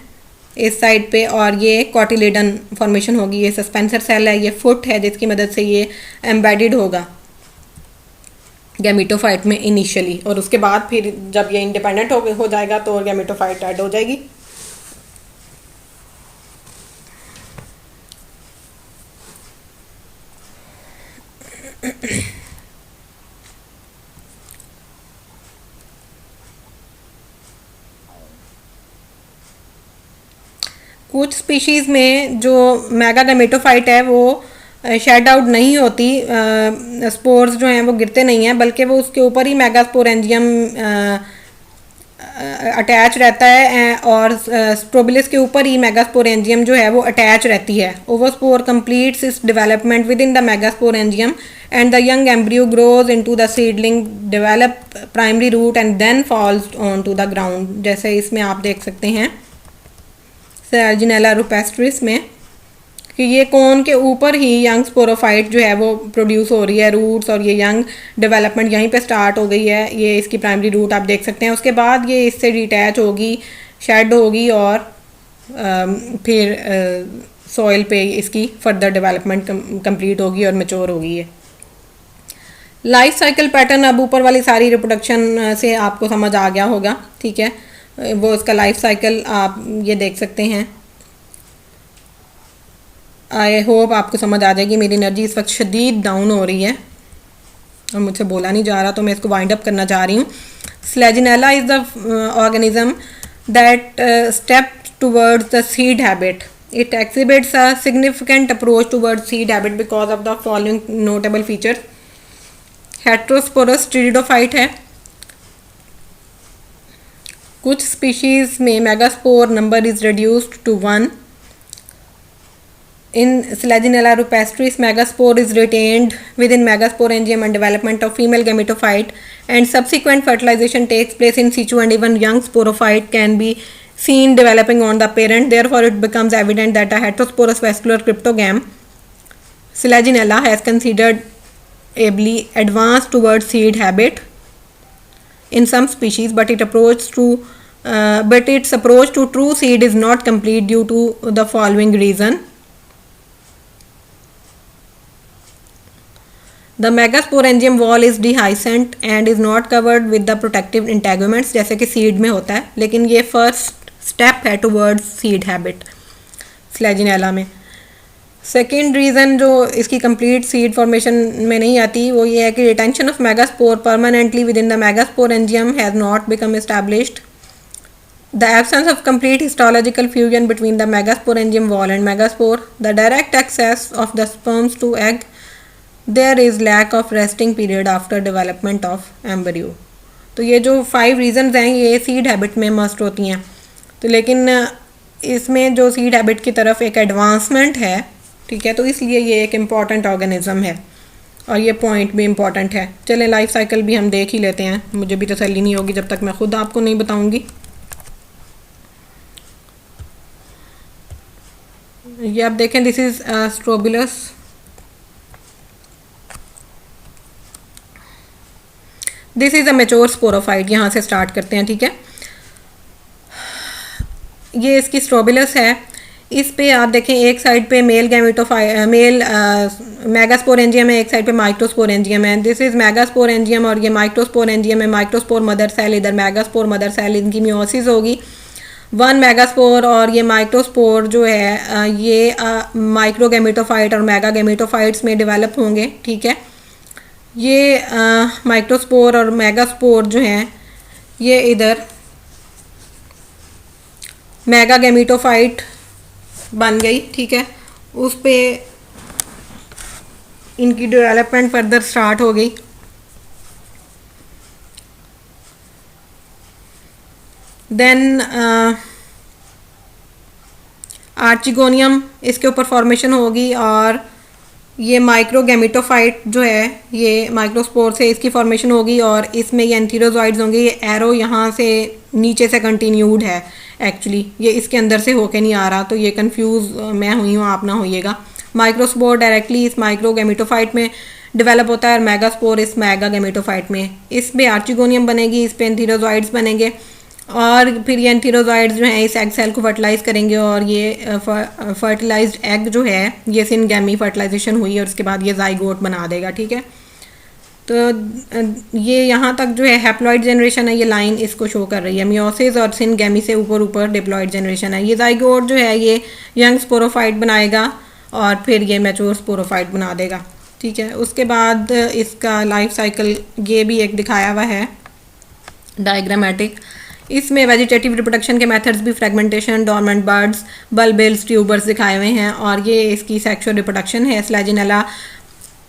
इस साइड पे और ये कॉटिलेडन फॉर्मेशन होगी। ये सस्पेंसर सेल है, ये फुट है जिसकी मदद से ये एम्बेडेड होगा गैमेटोफाइट में इनिशियली और उसके बाद फिर जब ये इंडिपेंडेंट हो जाएगा तो गैमेटोफाइट ऐड हो जाएगी। कुछ स्पीशीज़ में जो मेगा गैमेटोफाइट है वो शेड आउट नहीं होती, स्पोर्स जो हैं वो गिरते नहीं हैं बल्कि वो उसके ऊपर ही मेगास्पोरेंजियम अटैच रहता है और स्ट्रोबिलिस के ऊपर ही मेगास्पोरेंजियम जो है वो अटैच रहती है। Oospore completes its development within the megasporangium and the young embryo grows into the seedling, develop primary root and then falls on to the ground. जैसे इसमें आप देख सकते हैं सेल्जिनेला रुपेस्ट्रिस में कि ये कोन के ऊपर ही यंग स्पोरोफाइट जो है वो प्रोड्यूस हो रही है, रूट्स, और ये यंग डेवलपमेंट यहीं पे स्टार्ट हो गई है। ये इसकी प्राइमरी रूट आप देख सकते हैं। उसके बाद ये इससे डिटैच होगी, शेड होगी और फिर सॉइल पे इसकी फर्दर डेवलपमेंट कंप्लीट होगी और मैच्योर होगी। ये लाइफ साइकिल पैटर्न अब ऊपर वाली सारी रिप्रोडक्शन से आपको समझ आ गया होगा, ठीक है। वो इसका लाइफ साइकिल आप ये देख सकते हैं। आई होप आपको समझ आ जाएगी। मेरी एनर्जी इस वक्त शदीद डाउन हो रही है और मुझसे बोला नहीं जा रहा तो मैं इसको वाइंड अप करना चाह रही हूँ। Selaginella is the organism that step towards the seed habit. It exhibits a significant approach towards seed habit because of the following notable feature. Heterosporous pteridophyte है। कुछ स्पीशीज़ में megaspore number is reduced to 1. In Selaginella rupestris, megaspore is retained within megasporangium and development of female gametophyte and subsequent fertilization takes place in situ and even young sporophyte can be seen developing on the parent. Therefore, it becomes evident that a heterosporous vascular cryptogam Selaginella has considerably advanced towards seed habit in some species, but its approach to true seed is not complete due to the following reason. The megasporangium wall is dehiscent and is not covered with the protective integuments जैसे कि seed में होता है, लेकिन ये first step है towards seed habit स्लेजिनेला में. Second reason जो इसकी कंप्लीट सीड फॉर्मेशन में नहीं आती वो ये है कि retention of megaspore permanently with in the megasporangium has not become established. The absence of complete histological fusion between the megasporangium wall and megaspore, the direct access of the sperms to egg, there is lack of resting period after development of embryo. तो ये जो 5 reasons हैं ये seed habit में must होती हैं. तो लेकिन इसमें जो सीड हैबिट की तरफ एक एडवांसमेंट है, ठीक है, तो इसलिए ये एक इम्पॉर्टेंट ऑर्गेनिज्म है और ये पॉइंट भी इम्पॉर्टेंट है. चलें लाइफ साइकिल भी हम देख ही लेते हैं, मुझे भी तसल्ली नहीं होगी जब तक मैं खुद आपको नहीं बताऊंगी. ये आप देखें, this is strobilus. This is a mature sporophyte. यहाँ से स्टार्ट करते हैं, ठीक है. ये इसकी स्ट्रोबिलस है. इस पे आप देखें एक साइड पे मेल मेगास्पोरेंजियम है, एक साइड पे माइक्रोस्पोरेंजियम है. दिस इज मेगास्पोरेंजियम और ये माइक्रोस्पोरेंजियम है. माइक्रोस्पोर मदर सेल, इधर मेगास्पोर मदर सेल. इनकी मियोसिस होगी 1 मेगास्पोर और ये माइक्रोस्पोर जो है ये माइक्रोगेमेटोफाइट और मेगागेमेटोफाइट्स में डेवलप होंगे, ठीक है. ये माइक्रोस्पोर और मेगास्पोर जो हैं ये इधर मेगागेमेटोफाइट बन गई, ठीक है. उस पे इनकी डेवलपमेंट फर्दर स्टार्ट हो गई. देन आर्चिगोनियम इसके ऊपर फॉर्मेशन होगी और ये माइक्रोगेमेटोफाइट जो है ये माइक्रोस्पोर से इसकी फॉर्मेशन होगी और इसमें ये एंथीरोजॉइड्स होंगे. ये एरो यहाँ से नीचे से कंटिन्यूड है एक्चुअली, ये इसके अंदर से होके नहीं आ रहा, तो ये कंफ्यूज मैं हुई हूँ, आप ना होइएगा. माइक्रोस्पोर डायरेक्टली इस माइक्रोगेमेटोफाइट में डेवलप होता है और मेगास्पोर इस मेगागेमेटोफाइट में. इस पे आर्चिगोनियम बनेगी, इस पे एंथीरोजॉइड्स बनेंगे और फिर ये एंथीरोजॉइड्स जो हैं इस एग सेल को फर्टिलाइज़ करेंगे और ये फर्टिलाइज्ड एग जो है ये सिनगैमी फर्टिलाइजेशन हुई और उसके बाद ये जाइगोट बना देगा, ठीक है. तो ये यहाँ तक जो है हैप्लॉइड जनरेशन है, ये लाइन इसको शो कर रही है. मियोसिस और सिनगैमी से ऊपर ऊपर डिप्लॉइड जनरेशन है. ये जाइगोट जो है ये यंग स्पोरोफाइट बनाएगा और फिर ये मैच्योर स्पोरोफाइट बना देगा, ठीक है. उसके बाद इसका लाइफ साइकिल ये भी एक दिखाया हुआ है डायग्रामेटिक. इसमें वेजिटेटिव रिप्रोडक्शन के मेथड्स भी fragmentation, dormant birds, bulbils, tubers दिखाए हुए हैं और ये इसकी सेक्सुअल रिप्रोडक्शन है. स्लेजिनेला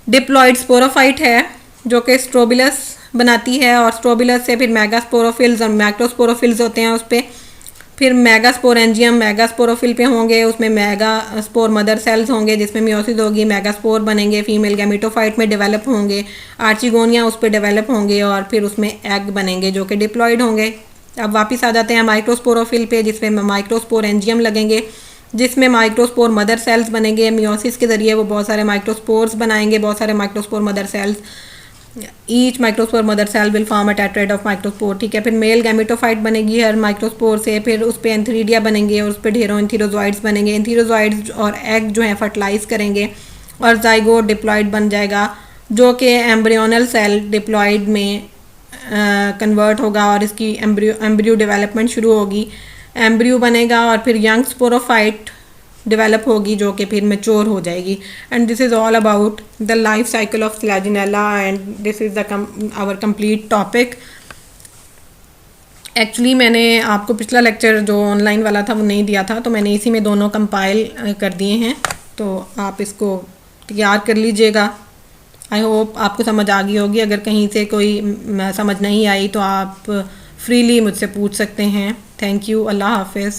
डिप्लॉइड स्पोरोफाइट है जो कि स्ट्रोबिलस बनाती है और स्ट्रोबिलस से फिर मेगास्पोरोफिल्स और मैक्रोस्पोरोफिल्स होते हैं. उस पर फिर मेगास्पोरेंजियम मेगास्पोरोफिल पे होंगे, उसमें मेगास्पोर मदर सेल्स होंगे जिसमें मियोसिस होगी, मेगास्पोर बनेंगे, फीमेल गैमेटोफाइट में डेवलप होंगे, आर्चिगोनिया उस पर डेवलप होंगे और फिर उसमें एग बनेंगे जो कि डिप्लॉइड होंगे. अब वापस आ जाते हैं माइक्रोस्पोरोफिल पे जिसमें माइक्रोस्पोरेंजियम लगेंगे जिसमें माइक्रोस्पोर मदर सेल्स बनेंगे. मियोसिस के ज़रिए वो बहुत सारे माइक्रोस्पोर्स बनाएंगे, बहुत सारे microspore mother cells. Each microspore mother cell will form a tetrad of microspore, ठीक है. फिर मेल गैमेटोफाइट बनेगी हर माइक्रोस्पोर से, फिर उस पर एंथीरिडिया बनेंगे और उस पर ढेरों एंथीरोजॉइड्स बनेंगे. एंथीरोजॉइड्स और एग जो है फर्टिलाइज करेंगे और जाइगोट डिप्लॉइड बन जाएगा जो कि एम्ब्रियोनल सेल डिप्लॉइड में कन्वर्ट होगा और इसकी एम्ब्रियो डेवलपमेंट शुरू होगी. एम्ब्रियो बनेगा और फिर यंग स्पोरोफाइट डेवलप होगी जो कि फिर मैच्योर हो जाएगी. And this is all about the life cycle of Selaginella and this is our complete topic. Actually मैंने आपको पिछला लेक्चर जो ऑनलाइन वाला था वो नहीं दिया था, तो मैंने इसी में दोनों कंपाइल कर दिए हैं, तो आप इसको तैयार कर लीजिएगा. आई होप आपको समझ आ गई होगी. अगर कहीं से कोई समझ नहीं आई तो आप फ्रीली मुझसे पूछ सकते हैं. Thank you. अल्लाह हाफिज़.